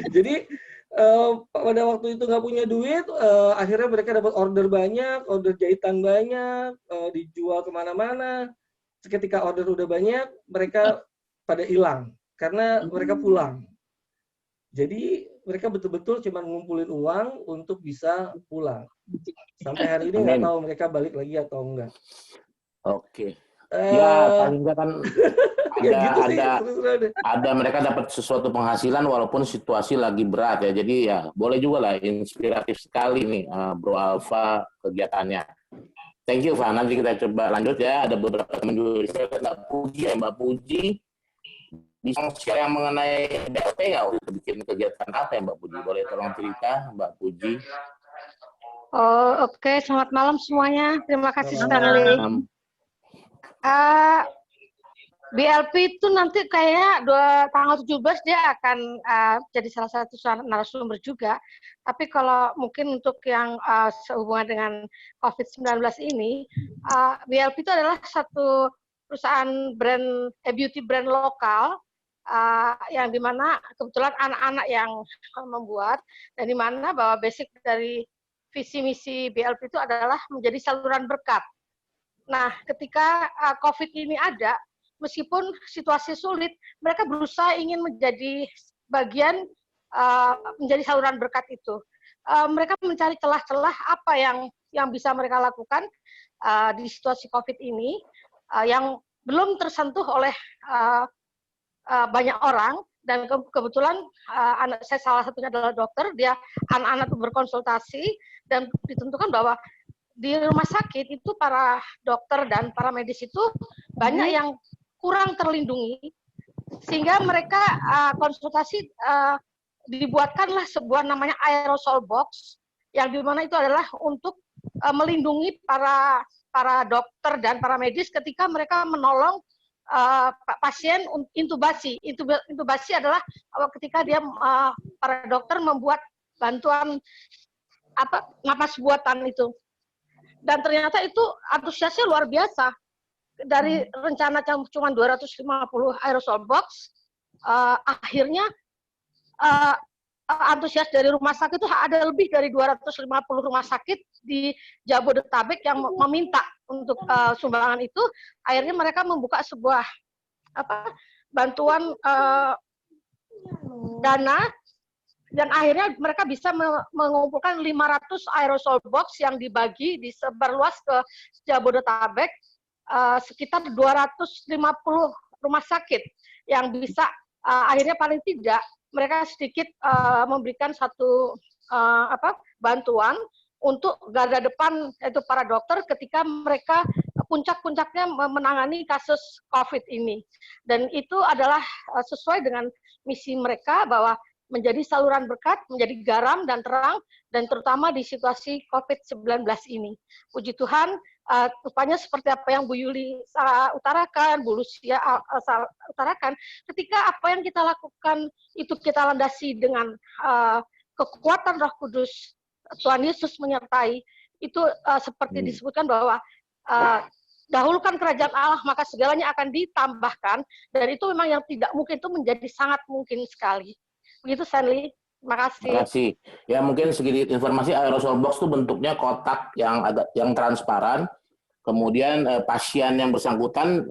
Jadi pada waktu itu nggak punya duit, akhirnya mereka dapat order banyak, order jahitan banyak, dijual kemana-mana. Ketika order udah banyak, mereka pada hilang karena mereka pulang. Jadi mereka betul-betul cuma ngumpulin uang untuk bisa pulang. Sampai hari ini nggak tahu mereka balik lagi atau enggak. Oke. Ya paling nggak kan ya gitu sih, ada mereka dapat sesuatu penghasilan walaupun situasi lagi berat ya. Jadi ya boleh juga lah, inspiratif sekali nih Bro Alfa kegiatannya. Thank you, Pak. Nanti kita coba lanjut ya. Ada beberapa teman juga. Mbak Puji. Bisa share yang mengenai BLP nggak? Udah bikin kegiatan apa ya Mbak Puji? Boleh tolong cerita Mbak Puji? Oh, oke. Selamat malam semuanya. Terima kasih sekali. BLP itu nanti kayak tanggal 17 dia akan jadi salah satu narasumber juga. Tapi kalau mungkin untuk yang sehubungan dengan COVID-19 ini, BLP itu adalah satu perusahaan beauty brand lokal yang dimana kebetulan anak-anak yang membuat, dan dimana bahwa basic dari visi misi BLP itu adalah menjadi saluran berkat. Nah, ketika COVID ini ada, meskipun situasi sulit, mereka berusaha ingin menjadi bagian menjadi saluran berkat itu. Mereka mencari celah-celah apa yang bisa mereka lakukan di situasi COVID ini yang belum tersentuh oleh banyak orang, dan kebetulan anak saya salah satunya adalah dokter, dia anak-anak itu berkonsultasi dan ditentukan bahwa di rumah sakit itu para dokter dan para medis itu banyak yang kurang terlindungi, sehingga mereka konsultasi dibuatkanlah sebuah namanya aerosol box, yang dimana itu adalah untuk melindungi para dokter dan para medis ketika mereka menolong pasien intubasi. Intubasi adalah ketika para dokter membuat bantuan napas buatan itu. Dan ternyata itu antusiasnya luar biasa. Dari rencana cuma 250 aerosol box, akhirnya antusias dari rumah sakit itu ada lebih dari 250 rumah sakit di Jabodetabek yang meminta untuk sumbangan itu. Akhirnya mereka membuka sebuah bantuan dana, dan akhirnya mereka bisa mengumpulkan 500 aerosol box yang dibagi disebar luas ke Jabodetabek, sekitar 250 rumah sakit yang bisa akhirnya paling tidak mereka sedikit memberikan satu bantuan untuk garda depan, yaitu para dokter ketika mereka puncak-puncaknya menangani kasus COVID ini. Dan itu adalah sesuai dengan misi mereka bahwa menjadi saluran berkat, menjadi garam dan terang, dan terutama di situasi COVID-19 ini. Puji Tuhan, rupanya seperti apa yang Bu Yuli utarakan, Bu Lucia utarakan, ketika apa yang kita lakukan itu kita landasi dengan kekuatan Roh Kudus, Tuhan Yesus menyertai, itu seperti disebutkan bahwa dahulukan kerajaan Allah, maka segalanya akan ditambahkan, dan itu memang yang tidak mungkin itu menjadi sangat mungkin sekali. Begitu, Stanley. Terima kasih. Terima kasih. Ya, mungkin sedikit informasi, aerosol box itu bentuknya kotak yang transparan. Kemudian pasien yang bersangkutan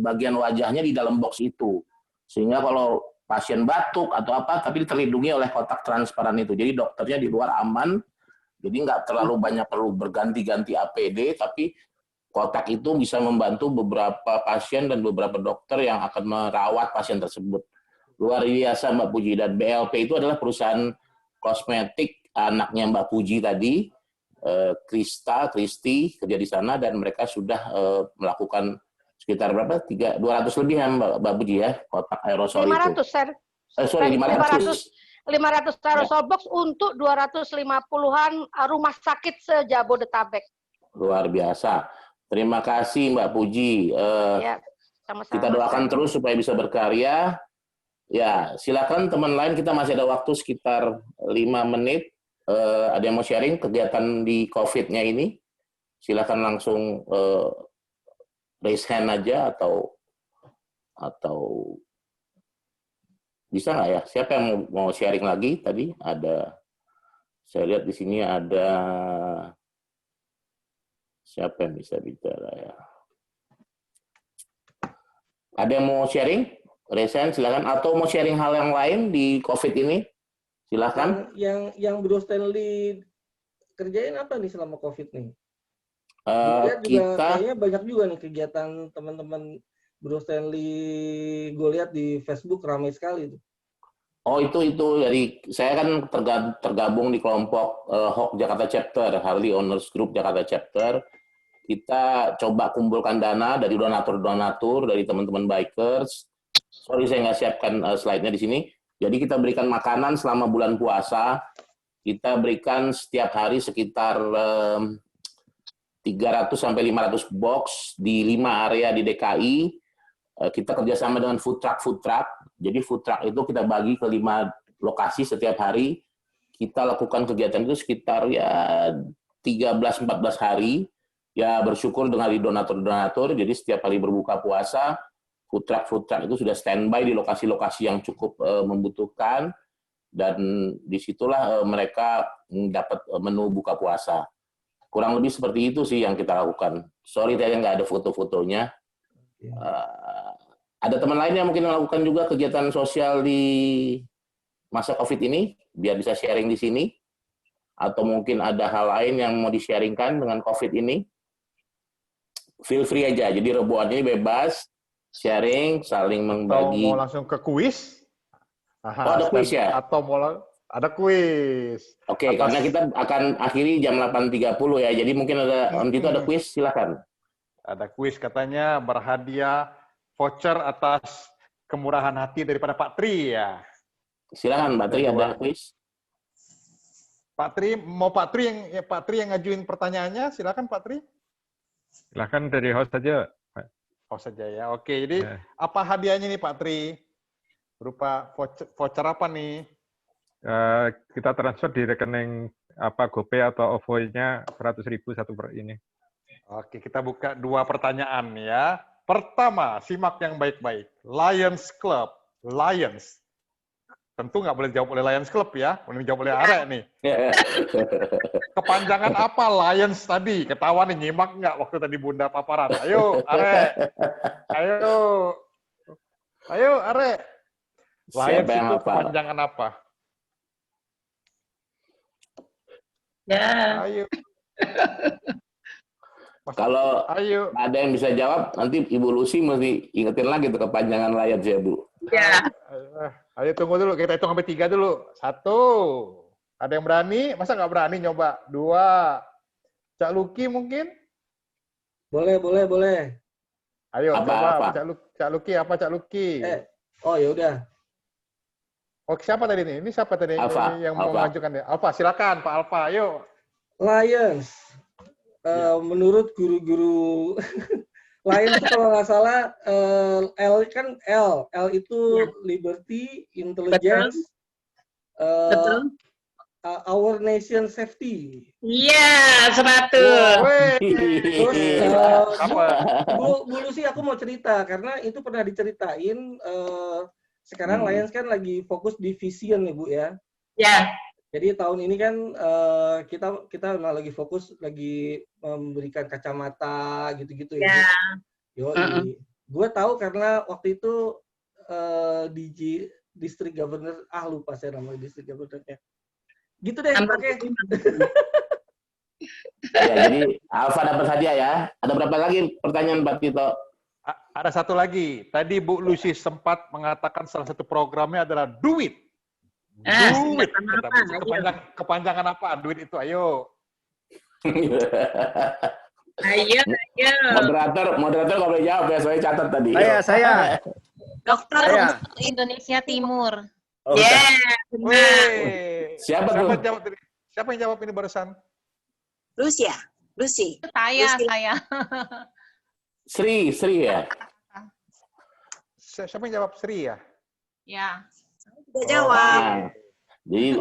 bagian wajahnya di dalam box itu. Sehingga kalau pasien batuk atau apa, tapi terlindungi oleh kotak transparan itu. Jadi dokternya di luar aman. Jadi nggak terlalu banyak perlu berganti-ganti APD, tapi kotak itu bisa membantu beberapa pasien dan beberapa dokter yang akan merawat pasien tersebut. Luar biasa Mbak Puji. Dan BLP itu adalah perusahaan kosmetik anaknya Mbak Puji tadi, Kristi kerja di sana, dan mereka sudah melakukan sekitar berapa? 200 lebih ya Mbak Puji ya, kotak aerosol 500, itu. 500 aerosol box untuk 250-an rumah sakit se-Jabodetabek. Luar biasa. Terima kasih Mbak Puji. Ya, sama-sama. Kita doakan terus supaya bisa berkarya. Ya, silakan teman lain, kita masih ada waktu sekitar 5 menit. Ada yang mau sharing kegiatan di COVID-nya ini? Silakan langsung raise hand aja atau bisa nggak ya? Siapa yang mau sharing lagi tadi? Ada, saya lihat di sini ada siapa yang bisa bicara ya? Ada yang mau sharing? Resen, silakan. Atau mau sharing hal yang lain di COVID ini? Silakan. Yang Bro Stanley kerjain apa nih selama COVID nih? Kita kayaknya banyak juga nih kegiatan teman-teman Bro Stanley. Gue lihat di Facebook ramai sekali tuh. Oh itu dari saya kan tergabung di kelompok HOK Jakarta Chapter, Harley Owners Group Jakarta Chapter. Kita coba kumpulkan dana dari donatur-donatur, dari teman-teman bikers. Sorry saya nggak siapkan slide-nya di sini. Jadi kita berikan makanan selama bulan puasa. Kita berikan setiap hari sekitar 300 sampai 500 box di 5 area di DKI. Kita kerjasama dengan food truck. Jadi food truck itu kita bagi ke 5 lokasi setiap hari. Kita lakukan kegiatan itu sekitar ya 13-14 hari. Ya bersyukur dengan donatur-donatur. Jadi setiap kali berbuka puasa, food truck itu sudah standby di lokasi-lokasi yang cukup membutuhkan, dan disitulah mereka dapat menu buka puasa. Kurang lebih seperti itu sih yang kita lakukan. Sorry tadi nggak ada foto-fotonya. Ada teman lain yang mungkin melakukan juga kegiatan sosial di masa COVID ini, biar bisa sharing di sini. Atau mungkin ada hal lain yang mau di-sharingkan dengan COVID ini. Feel free aja, jadi reboan ini bebas. Sharing, saling membagi. Atau mau langsung ke kuis? Ada kuis ya? Atau mau ada kuis. Oke, karena kita akan akhiri jam 8.30 ya. Jadi mungkin itu ada kuis, silakan. Ada kuis katanya berhadiah voucher atas kemurahan hati daripada Pak Tri ya. Silakan Pak Tri, ada kuis. Pak Tri, mau Pak Tri yang ngajuin pertanyaannya, silakan Pak Tri. Silakan dari host saja. Saja ya. Oke, jadi apa hadiahnya nih Pak Tri? Berupa voucher apa nih? Kita transfer di rekening GoPay atau OVO-nya 100.000 satu per ini. Oke, kita buka 2 pertanyaan ya. Pertama, simak yang baik-baik. Lions Club. Lions. tentu nggak boleh dijawab oleh Lions Club ya, boleh dijawab oleh Arek nih. Kepanjangan apa Lions tadi? Ketawa nih, nyimak nggak waktu tadi Bunda paparan? Ayo, Arek. Ayo, Arek. Lions Siapa yang itu hafal? kepanjangan apa? Ya. Ayo. Kalau Ayo. ada yang bisa jawab, nanti Ibu Lucy mesti ingetin lagi tuh kepanjangan Lions ya, Bu. Ya. Ayo tunggu dulu, kita hitung sampai 3 dulu. 1. Ada yang berani? Masa nggak berani nyoba? 2. Cak Luki mungkin? Boleh. Ayo Apa? coba Cak Luki apa Cak Luki? Oh ya udah. Oh, siapa tadi nih? Ini siapa tadi Alfa. yang mau mengajukan ya? Alfa, silakan Pak Alfa, ayo. Lions. Menurut guru-guru Lions itu kalau nggak salah L kan L itu Liberty, Intelligence, Betul. Our Nation Safety. Iya, 100. Terus Apa? Bu Lucy, aku mau cerita karena itu pernah diceritain. Sekarang Lions kan lagi fokus di vision ya Bu ya. Ya. Jadi tahun ini kan kita memang lagi fokus lagi memberikan kacamata gitu-gitu ya. Gue tahu karena waktu itu District Governor, lupa saya nama District Governornya. Gitu deh, oke. Ya, jadi Alfa dapat hadiah ya. Ada berapa lagi pertanyaan Pak Tito? Ada satu lagi. Tadi Bu Lucy sempat mengatakan salah satu programnya adalah duit. Duit. Kepanjangan apa? Duit itu, ayo. Ayo. Moderator nggak boleh jawab ya, saya catat tadi. Saya. Dokter Indonesia Timur. Oh, Siapa tuh? Siapa yang jawab ini barusan? Lucy. Saya. Sri ya? Siapa yang jawab? Sri ya? Ya. Tidak jawab. Jadi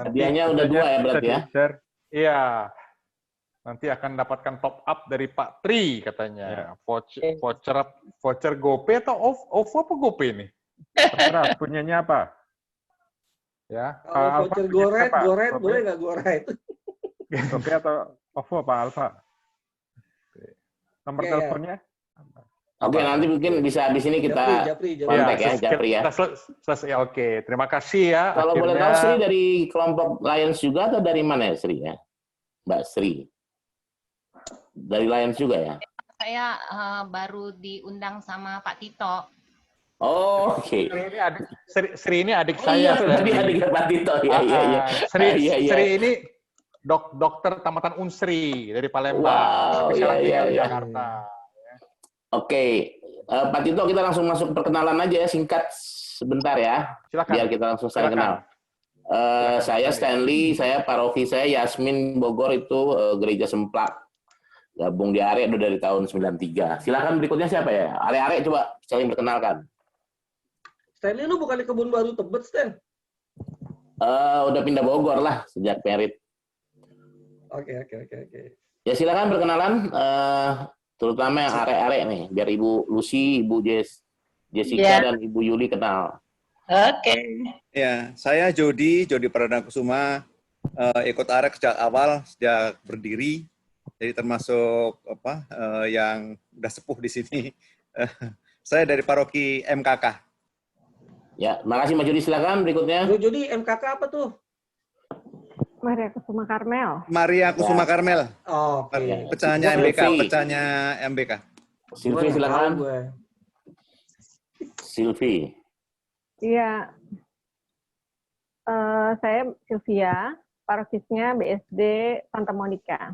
hadiahnya udah 2 ya berarti ya? Iya. Nanti akan mendapatkan top up dari Pak Tri katanya. Voucher GoPay atau OVO apa GoPay nih? Terserah, punyanya apa? Ya. Kalau voucher GoRide boleh nggak GoRide? GoPay atau OVO Pak Alfa? Nomor teleponnya? Oke, nanti mungkin bisa di sini kita kontak ya, Japri ya. Selesai, oke. Terima kasih ya. Kalau boleh tahu Sri dari kelompok Lions juga atau dari mana ya Sri ya? Mbak Sri. Dari Lions juga ya? Saya baru diundang sama Pak Tito. Oh, oke. Sri ini adik saya. Tadi adik Pak Tito. Iya. Sri ini dokter tamatan Unsri dari Palembang. Wow, tinggal di Jakarta. Oke, Pak Tito, kita langsung masuk perkenalan aja ya, singkat sebentar ya. Silakan. Biar kita langsung saling kenal. Saya Stanley, saya paroki saya Yasmin Bogor itu Gereja Semplak. Gabung di Arek dari tahun 93. Silakan berikutnya siapa ya? Arek coba saling perkenalkan. Stanley, lu bukan di Kebun Baru Tebet, Stan? Udah pindah Bogor lah sejak merit. Oke. Ya silakan perkenalan, terutama yang Arek nih, biar Ibu Lucy, Ibu Jessica dan Ibu Yuli kenal. Oke. Ya, saya Jody Pradana Kusuma, ikut Arek sejak awal, sejak berdiri. Jadi termasuk yang udah sepuh di sini. Saya dari paroki MKK. Ya, makasih Mbak Jody, silakan berikutnya. Jody, MKK apa tuh? Maria Kusuma Karmel. Maria Kusuma Karmel. Oke. Pecahannya MBK. Silvi silakan. Silvi. Iya. Saya Sylvia, parokisnya BSD Santa Monica.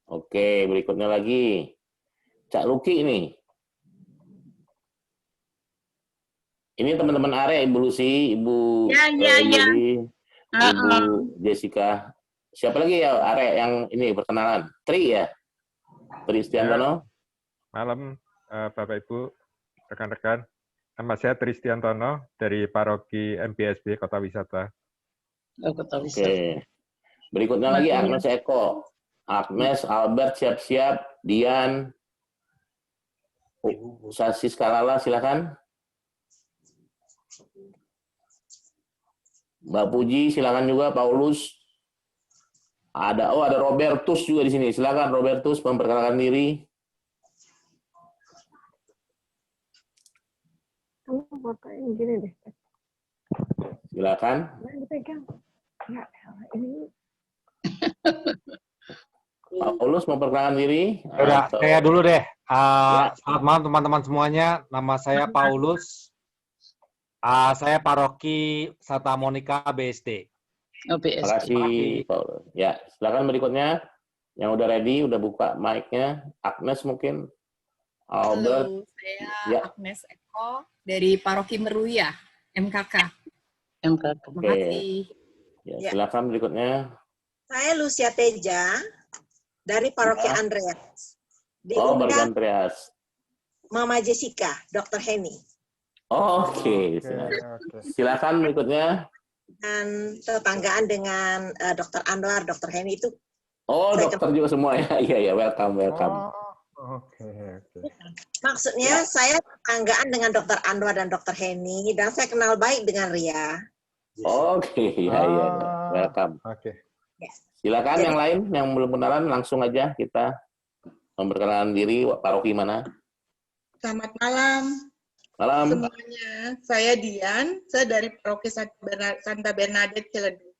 Oke, berikutnya lagi. Cak Luki ini. Ini teman-teman Arek, Ibu Lucy, Ibu Yuli, Ibu Jessica. Siapa lagi ya Arek yang ini perkenalan? Tri ya? Tri Stiantono. Malam Bapak Ibu, rekan-rekan. Nama saya Tri Stiantono dari paroki MBSB Kota Wisata. Oke. Berikutnya lagi Agnes Eko. Agnes, Albert, siap-siap. Dian. Sasis Kalala, silakan. Mbak Puji, silakan juga. Paulus. Ada Robertus juga di sini. Silakan Robertus memperkenalkan diri. Kamu fotoin gini deh. Silakan. Nah, dipegang. Ya, ini. Paulus memperkenalkan diri. Udah, saya dulu deh. Ya. Selamat malam teman-teman semuanya. Nama saya Paulus. Saya paroki Santa Monica BSD. Terima kasih, Paulus. Ya, silakan berikutnya. Yang udah ready, udah buka mic-nya. Agnes mungkin. Albert. Halo, saya Ya. Agnes Eko dari Paroki Meruya, MKK. Terima kasih. Ya, silakan berikutnya. Saya Lucia Teja dari Paroki Andreas. Paroki Diundang Andreas. Mama Jessica, Dr. Henny. Oke. Silakan berikutnya. Dan tetanggaan dengan Dr. Anwar, Dr. Henny itu. Oh, dokter juga semua ya. Iya, welcome. Oke. Maksudnya saya tetanggaan dengan Dr. Anwar dan Dr. Henny, dan saya kenal baik dengan Ria. Oke, iya. Welcome. Oke. Silakan yang lain yang belum kenalan langsung aja kita memperkenalkan diri. Paroki mana? Selamat malam. Malam. Semuanya, saya Dian, saya dari Paroki Santa Bernadette Ciledug.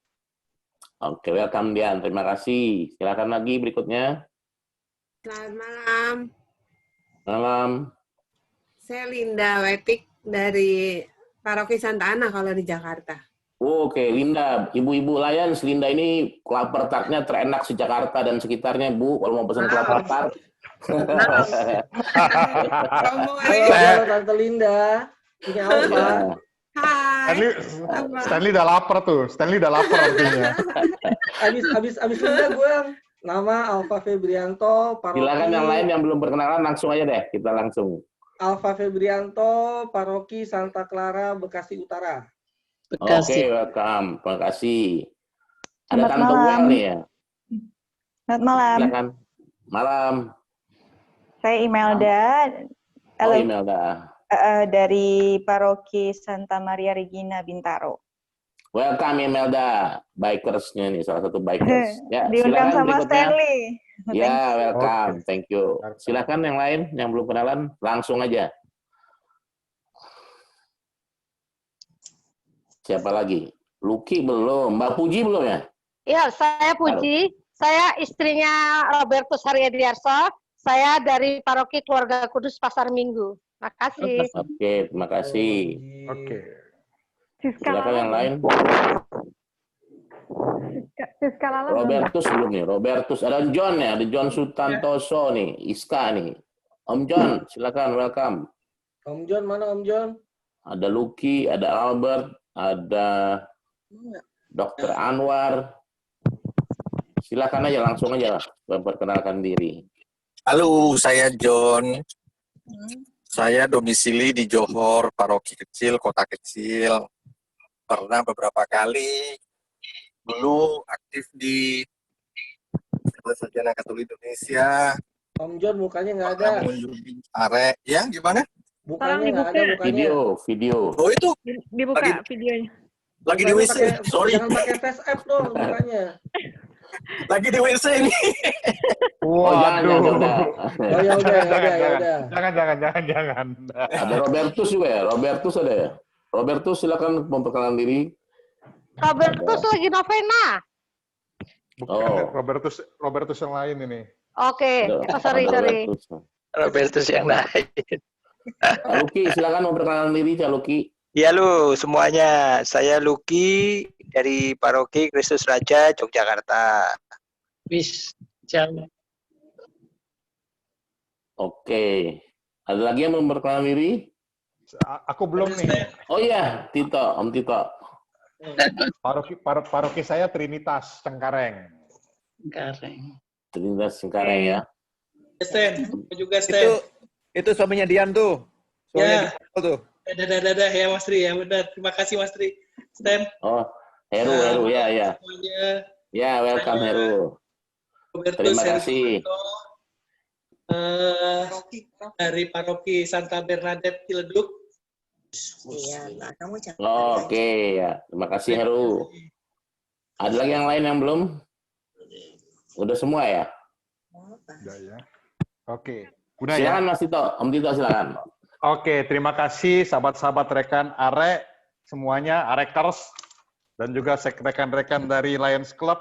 Oke, welcome Dian. Terima kasih. Silakan lagi berikutnya. Selamat malam. Malam. Saya Linda Wetik dari Paroki Santa Ana kalau di Jakarta. Oke, Linda. Ibu-ibu Lions, Linda ini kelapa tartnya terenak se-Jakarta dan sekitarnya, Bu. Kalau mau pesan kelapa tart. Halo, Tante Linda. Ini Alfa. Stanley udah lapar tuh. Stanley udah lapar artinya. Abis Linda gue nama Alfa Febrianto. Paroki. Silakan yang lain yang belum perkenalan langsung aja deh. Kita langsung. Alfa Febrianto, Paroki Santa Clara, Bekasi Utara. Oke, welcome. Terima kasih. Ada Selamat Tante malam. Wel nih ya. Selamat malam. Silakan. Malam. Saya Imelda. Oh, Imelda. Dari Paroki Santa Maria Regina Bintaro. Welcome Imelda. Bikersnya nih, salah satu bikers. Ya, Diundang silakan sama berikutnya. Stanley. Ya, welcome. Thank you. Silakan yang lain yang belum kenalan, langsung aja. Siapa lagi? Lucky belum. Mbak Puji belum ya? Iya, saya Puji. Saya istrinya Robertus Haryadiarso. Saya dari Paroki Keluarga Kudus Pasar Minggu. Terima kasih. Oke, terima kasih. Oke. Silakan yang lain. Siska Lala Robertus belum nih. Robertus. Ada John ya. Ada John Sutantoso nih. Iska nih. Om John, silakan. Welcome. Om John, mana Om John? Ada Lucky, ada Albert, ada Dr. Anwar. Silakan aja, langsung aja memperkenalkan diri. Halo, saya John. Saya domisili di Johor, paroki kecil, kota kecil. Pernah beberapa kali. Dulu aktif di Sarjana Katolik Indonesia. Om John mukanya nggak ada. Are, ya gimana? Mukanya nggak ada, mukanya. Video. Oh itu? Dibuka videonya. Lagi di WC, sorry. Jangan pakai face app dong mukanya. Lagi di WC ini. Waduh. Oh ya udah. Jangan. Ada Robertus juga ya? Robertus ada ya? Robertus silakan memperkenalkan diri. Robertus lagi novena. Bukan, Robertus yang lain ini. Oke, sorry. Robertus yang lain. Cak Luki, silakan memperkenalkan diri, Cak Luki. Ya lu semuanya, saya Luki dari Paroki Kristus Raja, Yogyakarta. Wis, jalan. Oke. Ada lagi yang memperkenalkan diri? Aku belum nih. Oh iya, Tito, Om Tito. Paroki saya Trinitas Cengkareng. Trinitas Cengkareng ya. Sten, juga Sten. Itu suaminya Dian tuh. Suaminya Ya. Dian tuh. Dadah ya Mas Tri ya, benar. Terima kasih Mas Tri. Sten. Oh, Heru ya. Semuanya. Ya, welcome Heru. Robertus Terima kasih. dari Paroki Santa Bernadette Ciledug. Iya, Mbak. Kamu jangan. Oke, ya. Terima kasih Heru. Ada lagi yang lain yang belum? Udah semua ya? Udah ya. Oke. Udah Silakan ya. Mas Tito. Om Tito silakan. Oke, terima kasih sahabat-sahabat rekan ARE semuanya, AREKers, dan juga rekan-rekan dari Lions Club.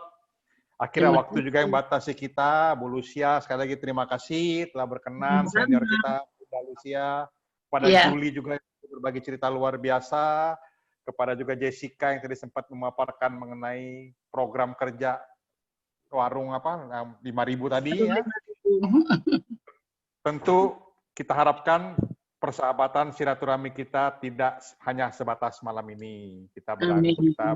Akhirnya waktu juga yang batasi kita, Bu Lucia, sekali lagi terima kasih telah berkenan, senior kita, Bu Lucia, kepada Julie juga yang berbagi cerita luar biasa, kepada juga Jessica yang tadi sempat memaparkan mengenai program kerja warung 5.000 tadi ya. Tentu kita harapkan persahabatan silaturahmi kita tidak hanya sebatas malam ini. Kita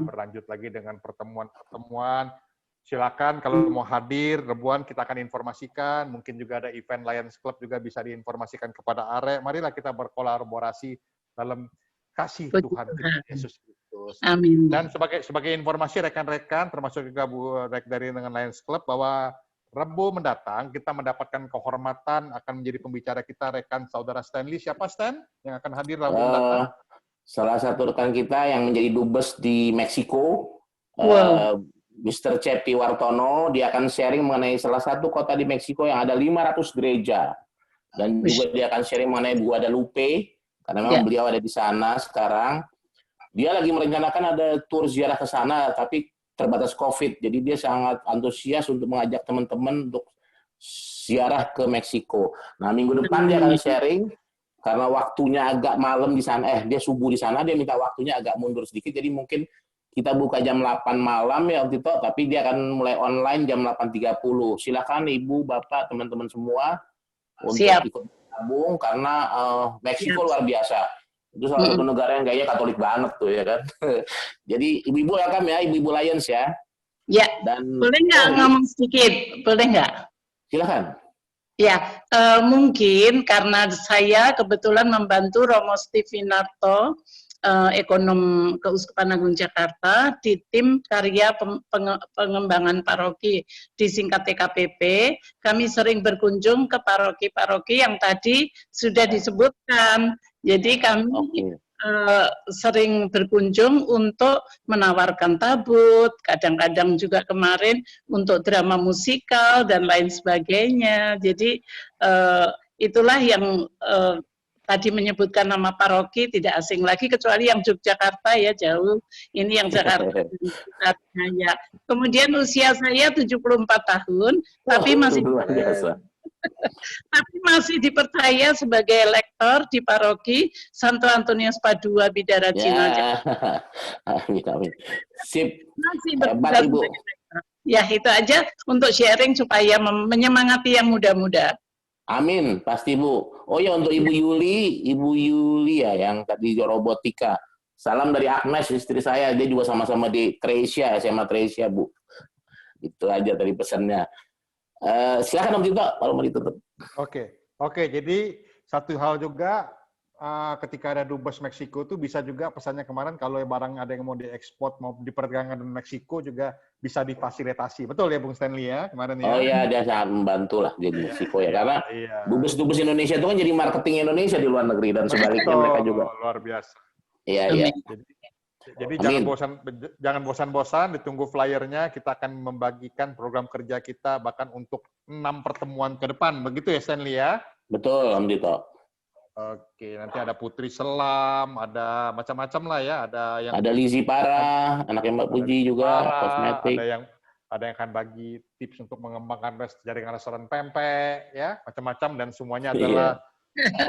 berlanjut lagi dengan pertemuan-pertemuan. Silakan kalau mau hadir, Rebuan kita akan informasikan. Mungkin juga ada event Lions Club juga bisa diinformasikan kepada ARE. Marilah kita berkolaborasi dalam kasih Tuhan Yesus Kristus. Amin. Dan sebagai informasi rekan-rekan, termasuk juga Bu Rek dari dengan Lions Club, bahwa Rabu mendatang kita mendapatkan kehormatan akan menjadi pembicara kita rekan saudara Stanley. Siapa Stan yang akan hadir Rabu mendatang? Salah satu rekan kita yang menjadi dubes di Meksiko, Mr. Cepi Wartono, dia akan sharing mengenai salah satu kota di Meksiko yang ada 500 gereja. Dan juga dia akan sharing mengenai Guadalupe, karena memang beliau ada di sana sekarang. Dia lagi merencanakan ada tur ziarah ke sana, tapi terbatas COVID. Jadi dia sangat antusias untuk mengajak teman-teman untuk ziarah ke Meksiko. Nah, minggu depan dia akan sharing, karena waktunya agak malam di sana, dia subuh di sana, dia minta waktunya agak mundur sedikit, jadi mungkin kita buka jam 8 malam ya, Om Tito, tapi dia akan mulai online jam 8.30. Silakan Ibu, Bapak, teman-teman semua untuk ikut gabung, karena Meksiko luar biasa. Itu salah satu negara yang kayaknya Katolik banget tuh ya kan. Jadi ibu-ibu welcome ya, ibu-ibu Lions ya. Ya. Dan boleh nggak ngomong sedikit? Boleh nggak? Silakan. Ya, mungkin karena saya kebetulan membantu Romo Stivinarto, ekonom Keuskupan Agung Jakarta di tim karya pengembangan paroki, disingkat TKPP. Kami sering berkunjung ke paroki-paroki yang tadi sudah disebutkan. Jadi kami sering berkunjung untuk menawarkan tabut, kadang-kadang juga kemarin untuk drama musikal dan lain sebagainya. Jadi itulah yang tadi menyebutkan nama paroki tidak asing lagi kecuali yang Yogyakarta ya jauh. Ini yang Jakarta. Ya. Kemudian usia saya 74 tahun, tapi masih dipercaya sebagai lektor di paroki Santo Antonius Padua Bidara Cina. Amin. Sip. Hebat, Ibu. Ya, itu aja untuk sharing supaya menyemangati yang muda-muda. Amin, pasti Bu. Oh ya, untuk Ibu Yuli ya yang tadi robotika. Salam dari Agnes, istri saya. Dia juga sama-sama di Tresia, SMA Tresia, Bu. Itu aja tadi pesannya. Silakan Om Tito kalau mau ditutup. Oke. Jadi satu hal juga ketika ada dubes Meksiko itu bisa juga pesannya kemarin kalau barang ada yang mau diekspor mau diperdagangkan di Meksiko juga bisa difasilitasi. Betul ya Bung Stanley ya kemarin ya? Oh iya, dia sangat membantu lah di Meksiko ya, karena dubes-dubes Indonesia itu kan jadi marketing Indonesia di luar negeri dan sebaliknya mereka juga. Luar biasa. Iya. Jadi jangan bosan-bosan, ditunggu flyernya, kita akan membagikan program kerja kita bahkan untuk 6 pertemuan ke depan, begitu ya Stanley ya? Betul Om Tito. Oke, nanti ada Putri Selam, ada macam-macam lah ya, ada Lizzie Parah, anaknya Mbak Puji juga, kosmetik. Ada yang akan bagi tips untuk mengembangkan jaringan restoran pempek, ya, macam-macam, dan semuanya adalah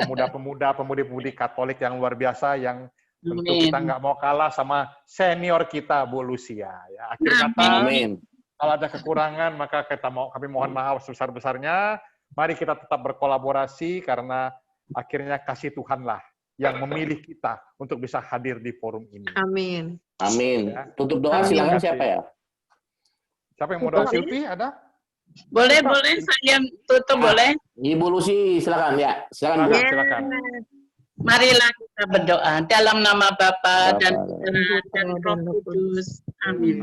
pemuda-pemuda, pemudi-pemudi Katolik yang luar biasa yang tentu kita nggak mau kalah sama senior kita, Bu Lucia. Ya, akhir kata, kalau ada kekurangan maka kami mohon maaf sebesar-besarnya. Mari kita tetap berkolaborasi karena akhirnya kasih Tuhanlah yang memilih kita untuk bisa hadir di forum ini. Amin. Ya. Tutup doa silakan siapa ya? Siapa yang mau doa? Silvi ada? Boleh, saya tutup boleh. Ibu Lucy silakan ya. Silakan. Marilah kita berdoa dalam nama Bapa dan Putra dan Roh Kudus. Amin.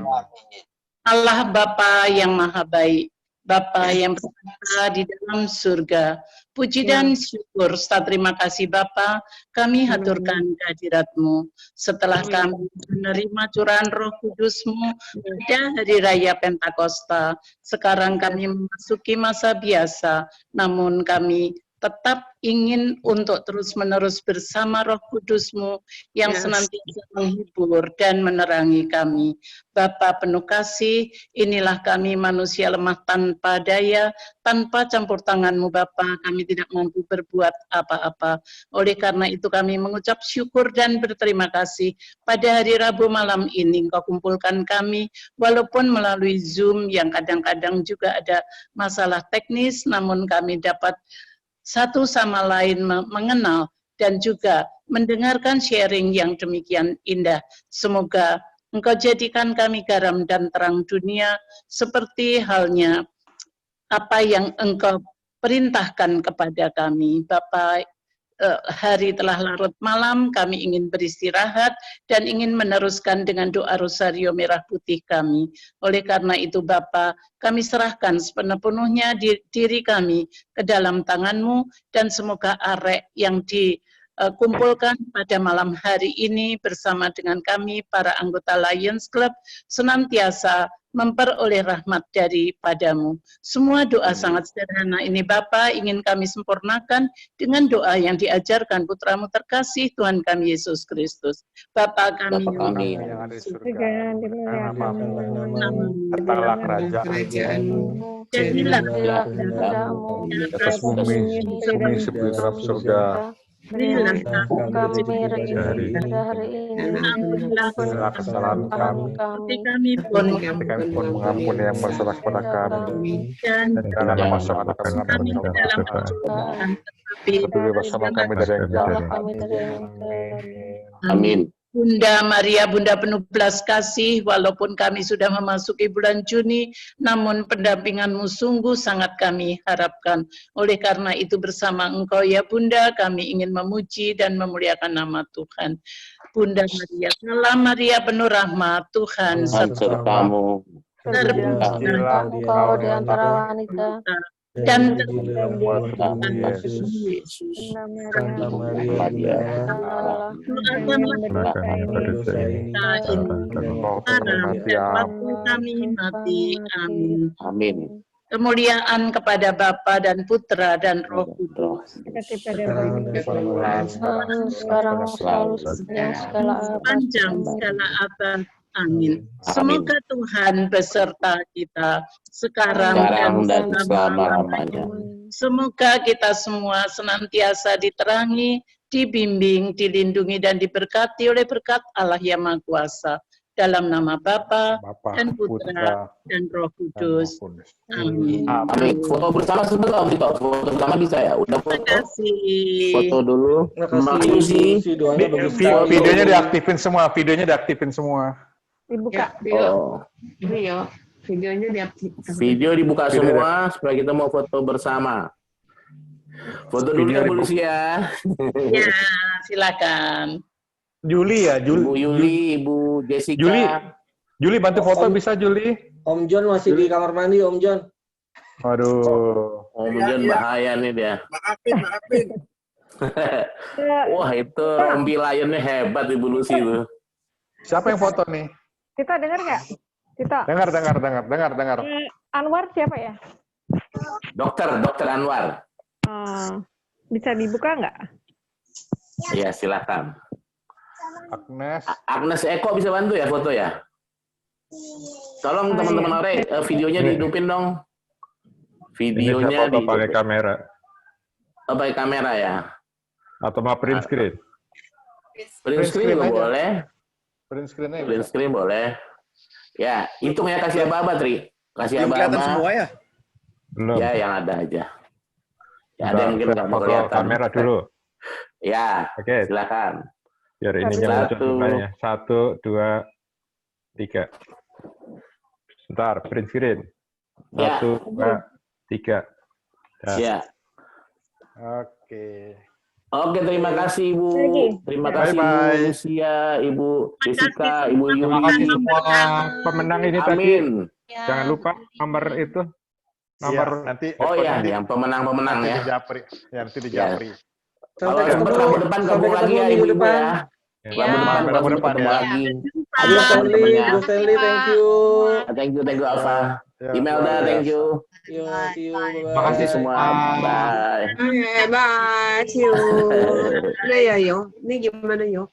Allah Bapa yang Maha Baik, Bapa yang berada di dalam surga. Puji dan syukur serta terima kasih Bapa, kami haturkan kehadirat-Mu. Setelah kami menerima curahan Roh Kudus-Mu pada hari raya Pentakosta, sekarang kami memasuki masa biasa, namun kami tetap ingin untuk terus-menerus bersama Roh Kudus-Mu yang senantiasa menghibur dan menerangi kami. Bapa penuh kasih, inilah kami manusia lemah tanpa daya, tanpa campur tangan-Mu Bapa, kami tidak mampu berbuat apa-apa. Oleh karena itu kami mengucap syukur dan berterima kasih. Pada hari Rabu malam ini Engkau kumpulkan kami, walaupun melalui Zoom yang kadang-kadang juga ada masalah teknis, namun kami dapat satu sama lain mengenal dan juga mendengarkan sharing yang demikian indah. Semoga Engkau jadikan kami garam dan terang dunia seperti halnya apa yang Engkau perintahkan kepada kami. Bapa, hari telah larut malam, kami ingin beristirahat dan ingin meneruskan dengan doa Rosario Merah Putih kami. Oleh karena itu Bapa, kami serahkan sepenuhnya diri kami ke dalam tangan-Mu, dan semoga arek yang dikumpulkan pada malam hari ini bersama dengan kami, para anggota Lions Club, senantiasa memperoleh rahmat daripada-Mu. Semua doa sangat sederhana ini Bapa ingin kami sempurnakan dengan doa yang diajarkan Putra-Mu terkasih Tuhan kami Yesus Kristus. Bapa kami yang ada di surga, datanglah kerajaan-Mu, jadilah kehendak-Mu di atas bumi seperti dalam surga. Berilah kami rezeki hari ini, ampunilah kesalahan kami, seperti kami pun mengampuni yang bersalah kepada kami, dan janganlah masuk dalam pencobaan, tapi bebaskanlah kami dari yang jahat. Amin. Bunda Maria, Bunda penuh belas kasih, walaupun kami sudah memasuki bulan Juni, namun pendampingan-Mu sungguh sangat kami harapkan. Oleh karena itu bersama Engkau ya Bunda, kami ingin memuji dan memuliakan nama Tuhan. Bunda Maria, salam Maria penuh rahmat, Tuhan sertamu. Terpujilah Engkau di antara wanita, dan kami mati. Amin. Kemuliaan kepada Bapa dan Putra dan Roh Kudus. Sekarang selalu panjang segala abad. Amin. Semoga Tuhan beserta kita sekarang dan selama-lamanya. Semoga kita semua senantiasa diterangi, dibimbing, dilindungi, dan diberkati oleh berkat Allah yang Maha Kuasa. Dalam nama Bapa dan Putra dan Roh Kudus. Amin. Amin. Foto bersama sebentar, foto bersama bisa ya? Udah foto? Terima kasih. Foto dulu. Videonya diaktifin semua, Dibuka. Videonya diaktifkan. Video dibuka semua supaya kita mau foto bersama. Foto dulu ya Bu Lucia. Ya, silakan. Juli ya, Ibu Yuli, Ibu Jessica. Juli bantu foto bisa Juli? Om John masih di kamar mandi Om John. Aduh. Om John bahaya nih dia. Maafin. Wah itu Rompi Lionnya hebat Ibu Lucy itu. Siapa yang foto nih? Kita dengar nggak? Kita. Dengar. Anwar siapa ya? Dokter Anwar. Bisa dibuka nggak? Ya silakan. Agnes Eko bisa bantu ya foto ya? Tolong teman-teman videonya dihidupin dong. Videonya pakai kamera. Pakai kamera ya? Atau mau print screen? Print screen juga boleh. Print screen boleh. Ya, hitung ya kasih apa-apa, Tri. Kasih apa-apa. Kelihatan semua ya? Belum. Ya, yang ada aja. Ya, ada yang mungkin nggak mau kelihatan. Kamera dulu. Ya, oke. Silakan. Biar ininya muncul jumlahnya. 1, 2, 3. Sebentar, print screen. 1, 2, 3. Ya. Oke. Oke, terima kasih Ibu. Terima kasih Bu Lucia, Ibu Jessica, Ibu Yuli. Terima kasih semua pemenang ini tadi. Amin. Jangan lupa nomor itu. nomor nanti Oh iya, nanti, yang pemenang-pemenang nanti ya. di Japri. Ya, nanti di Japri. Kalau Sampai sempat ketemu, Rabu depan sampai gabung lagi ketemu ya minggu ibu-ibu depan. ya. Ya, Rabu depan Rabu ketemu depan ya. lagi. Bro Stanley, Temennya. Bro Stanley, thank you. Thank you Alfa. Ya, Imelda, luar thank biasa. you. Yo, see you, Makasih bye-bye. semua. Bye. Oke, bye. See you. Nah ya, yo. Ini gimana, yo?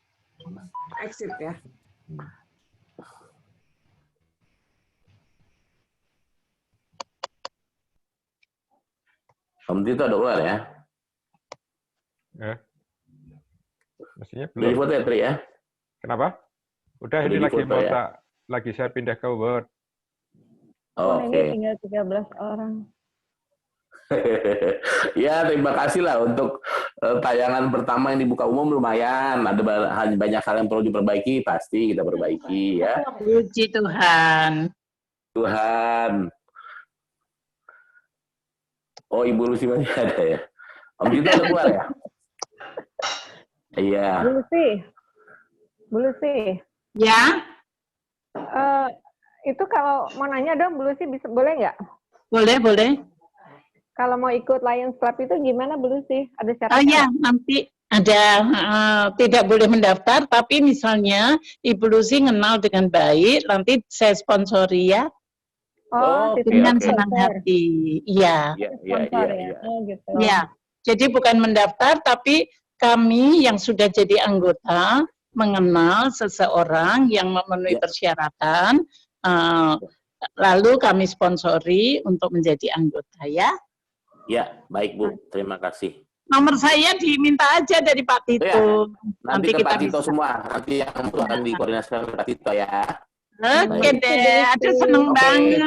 Exit ya. Om Tito udah keluar ya? Mestinya Udah di belum. foto ya, Tri ya? Kenapa? Udah, Udah ini di lagi foto mau ya? lagi saya pindah ke Word. Oh, Oke. ini tinggal 13 orang. Ya, terima kasih lah untuk tayangan pertama yang dibuka umum lumayan. Ada banyak hal yang perlu diperbaiki, pasti kita perbaiki ya. Puji Tuhan. Tuhan. Oh, Ibu Lucy masih ada ya? Om Tito udah keluar ya? Iya. Bu Lucy. Ya, Itu kalau mau nanya dong, Bu Lucy boleh nggak? boleh. Kalau mau ikut Lions Club itu gimana, Bu Lucy? Ada syaratnya? Oh ya, nanti ada tidak boleh mendaftar, tapi misalnya Ibu Lucy kenal dengan baik, nanti saya sponsori ya. Oh, Dengan senang hati. Iya. Sponsor ya. Oh, gitu. Ya, jadi bukan mendaftar, tapi kami yang sudah jadi anggota mengenal seseorang yang memenuhi persyaratan, lalu kami sponsori untuk menjadi anggota ya. Ya, baik Bu. Terima kasih. Nomor saya diminta aja dari Pak Tito. Ya, nanti ke kita Pak Tito bisa. semua. Nanti yang itu akan dikoordinasikan ke Pak Tito ya. Oke deh, aduh seneng banget,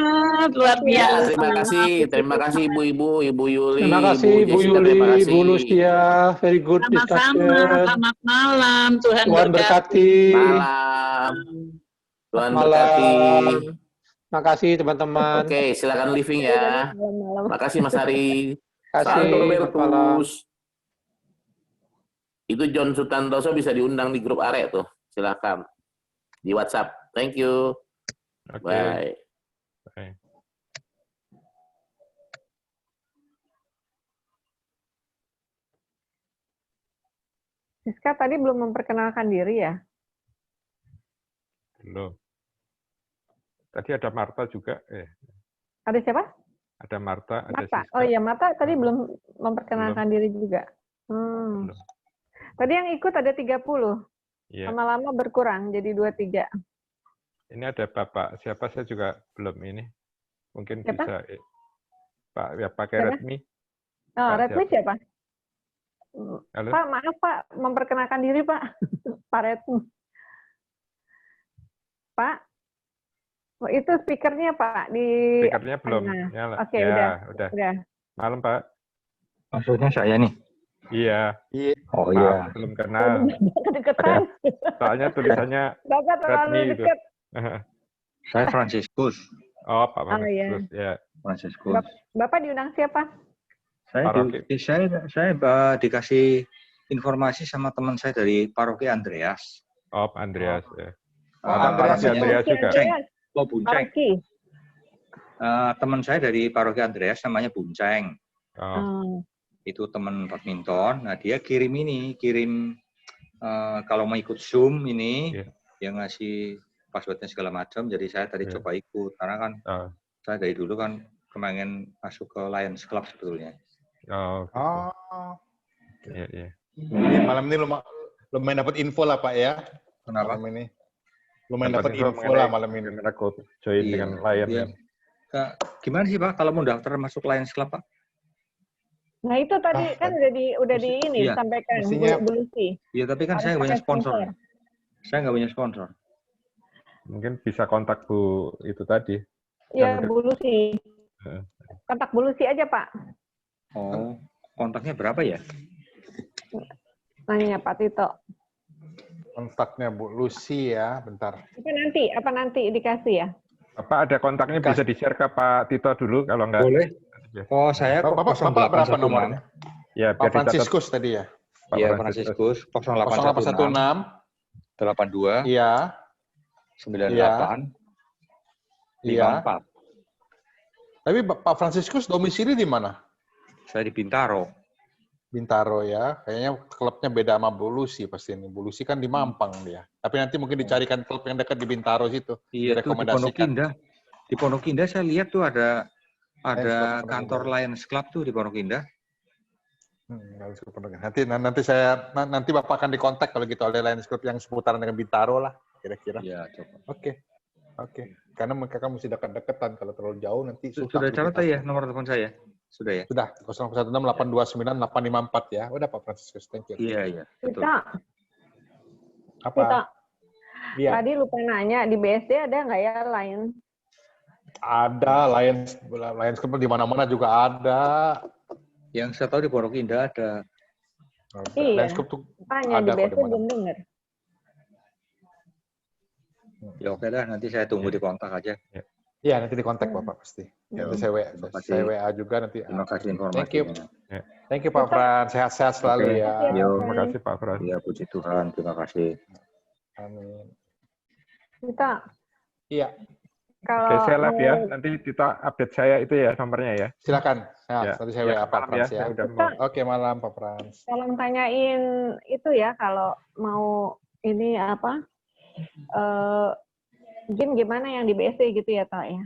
luar Ya, biasa. terima kasih ibu-ibu, Ibu Yuli, Terima kasih Ibu Bu Jessica, Yuli, terima kasih. Bu Lucia, very good Sama-sama, discussion. selamat malam, Tuhan berkati. Malam. Tuhan Malam. berkati. Terima kasih teman-teman. Oke, silakan living ya. Makasih Mas Ari. Kasih, Saldo selamat malam. Robertus. Itu John Sutantoso bisa diundang di grup Are tuh. Silakan. Di WhatsApp. Thank you. Bye. Bye. Siska tadi belum memperkenalkan diri ya? Belum. Tadi ada Marta juga. Ada siapa? Ada Marta, ada Marta. Siska. Oh iya, Marta tadi belum memperkenalkan diri juga. Tadi yang ikut ada 30. Iya. Lama-lama berkurang jadi 23. Ini ada Bapak, siapa saya juga belum ini. Mungkin Siapa? bisa Pak ya pakai Siapa? Redmi. Oh, Pak Redmi siapa? Halo? Pak, maaf Pak, memperkenalkan diri Pak. Pak Redmi. Pak, oh, itu speakernya Pak di. Speakernya belum Nah, nyala. Oke, Ya, udah. Malam Pak. Maksudnya saya nih? Iya. Oh Maaf, iya. belum kenal. Kedeketan. Soalnya tulisannya Bapak terlalu Redmi itu. dekat. Saya Franciscus. Oh, Pak Oh, iya. Franciscus. Ya. Franciscus. Bapak diundang siapa? Saya dikasih informasi sama teman saya dari Paroki Andreas. Oh, Pak Andreas. Ya. Paroki Andreas juga. Oh, Bunceng. Paroki. Teman saya dari Paroki Andreas namanya Bunceng. Oh. Itu teman badminton. Nah, dia kirim kalau mau ikut Zoom ini, dia ngasih passwordnya segala macam. Jadi saya tadi coba ikut karena kan saya dari dulu kan kemarin masuk ke Lions Club sebetulnya. Oh. Gitu. Iya. Ini malam ini lumayan dapat info lah Pak ya. Kenapa? Malam ini. Lumayan dapat info lah malam ini. Aku join dengan Lion. Iya. Gimana sih Pak kalau mau daftar masuk Lions Club Pak? Nah itu tadi kan udah di ini Iya. sampaikan Mestinya- Bu Lucy. Iya tapi kan Harus saya nggak punya pakai sponsor. Saya nggak punya sponsor. Mungkin bisa kontak Bu itu tadi. Iya Yang- Bu Lucy. Kontak Bu Lucy aja Pak. Oh, kontaknya berapa ya? Nanya Pak Tito. Kontaknya Bu Lucy ya, bentar. Apa nanti dikasih ya? Apa ada kontaknya bisa di-share ke Pak Tito dulu kalau enggak? Boleh. Oh, saya Bapak berapa nomornya? Ya, Pak biar dicatat. Franciscus tadi ya? Iya, Franciscus 0816 0816 82 Iya. 98 Iya. 54. Tapi Pak Franciscus domisili di mana? Saya di Bintaro. Bintaro ya. Kayaknya klubnya beda sama Bulusi pasti ini. Bulusi kan di Mampang dia. Tapi nanti mungkin dicarikan klub yang dekat di Bintaro situ. Iya, tuh di Pondok Indah. Di Pondok Indah saya lihat tuh ada kantor Lions Club tuh di Pondok Indah. Nanti Bapak akan dikontak kalau gitu oleh Lions Club yang seputaran dengan Bintaro lah kira-kira. Iya, coba. Oke. Karena mereka kan mesti dekat-dekatan, kalau terlalu jauh nanti susah. Sudah catat ya nomor telepon saya? Sudah ya? Sudah, 016-829-854 ya. Udah Pak Franciscus, thank you. Iya, betul. Apa? Iya. Tadi lupa nanya, di BSD ada nggak ya Lions? Ada, Lions Club di mana-mana juga ada. Yang saya tahu di Pondok Indah ada. Iya, Lions Club tuh tanya di ada BSD belum dengar. Ya oke dah, nanti saya tunggu di kontak aja. Iya, nanti di kontak Bapak pasti. Nanti saya WA juga nanti. Terima kasih informasinya. Thank you. Thank you Pak Fran, sehat-sehat selalu ya. Terima kasih Pak Fran. Ya, puji Tuhan, terima kasih. Amin. Kita. Iya. Oke, saya live ya. Nanti kita update saya itu ya nomornya ya. Silakan. Ya. Nanti saya WA Pak Frans ya. Oke, malam Pak Frans. Tolong tanyain itu ya kalau mau ini apa? Gym gimana yang di BSD gitu ya, Pak ya?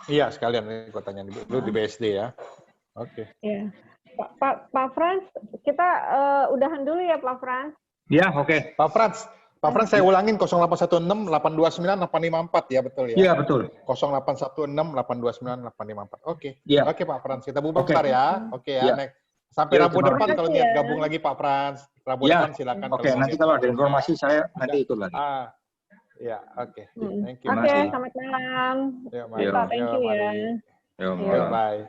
Iya, sekalian nih gue tanya dulu di BSD ya. Oke. Iya. Pak Frans, kita udahan dulu ya Pak Frans. Ya, oke. Pak Frans, saya ulangin 0816-829-854 ya, betul ya? Iya, betul. 0816-829-854. Oke. Iya. Oke Pak Frans, kita bubar bentar ya. Oke ya, Iya. next. Sampai Ya, Rabu terima depan kasih kalau niat gabung lagi Pak Frans. Rabu depan silakan. Oke, nanti kalau ada informasi saya nanti ikut lagi. Ya, oke. Thank you. Oke, selamat malam. Ya, Pak, thank you ya. Yo, Bye.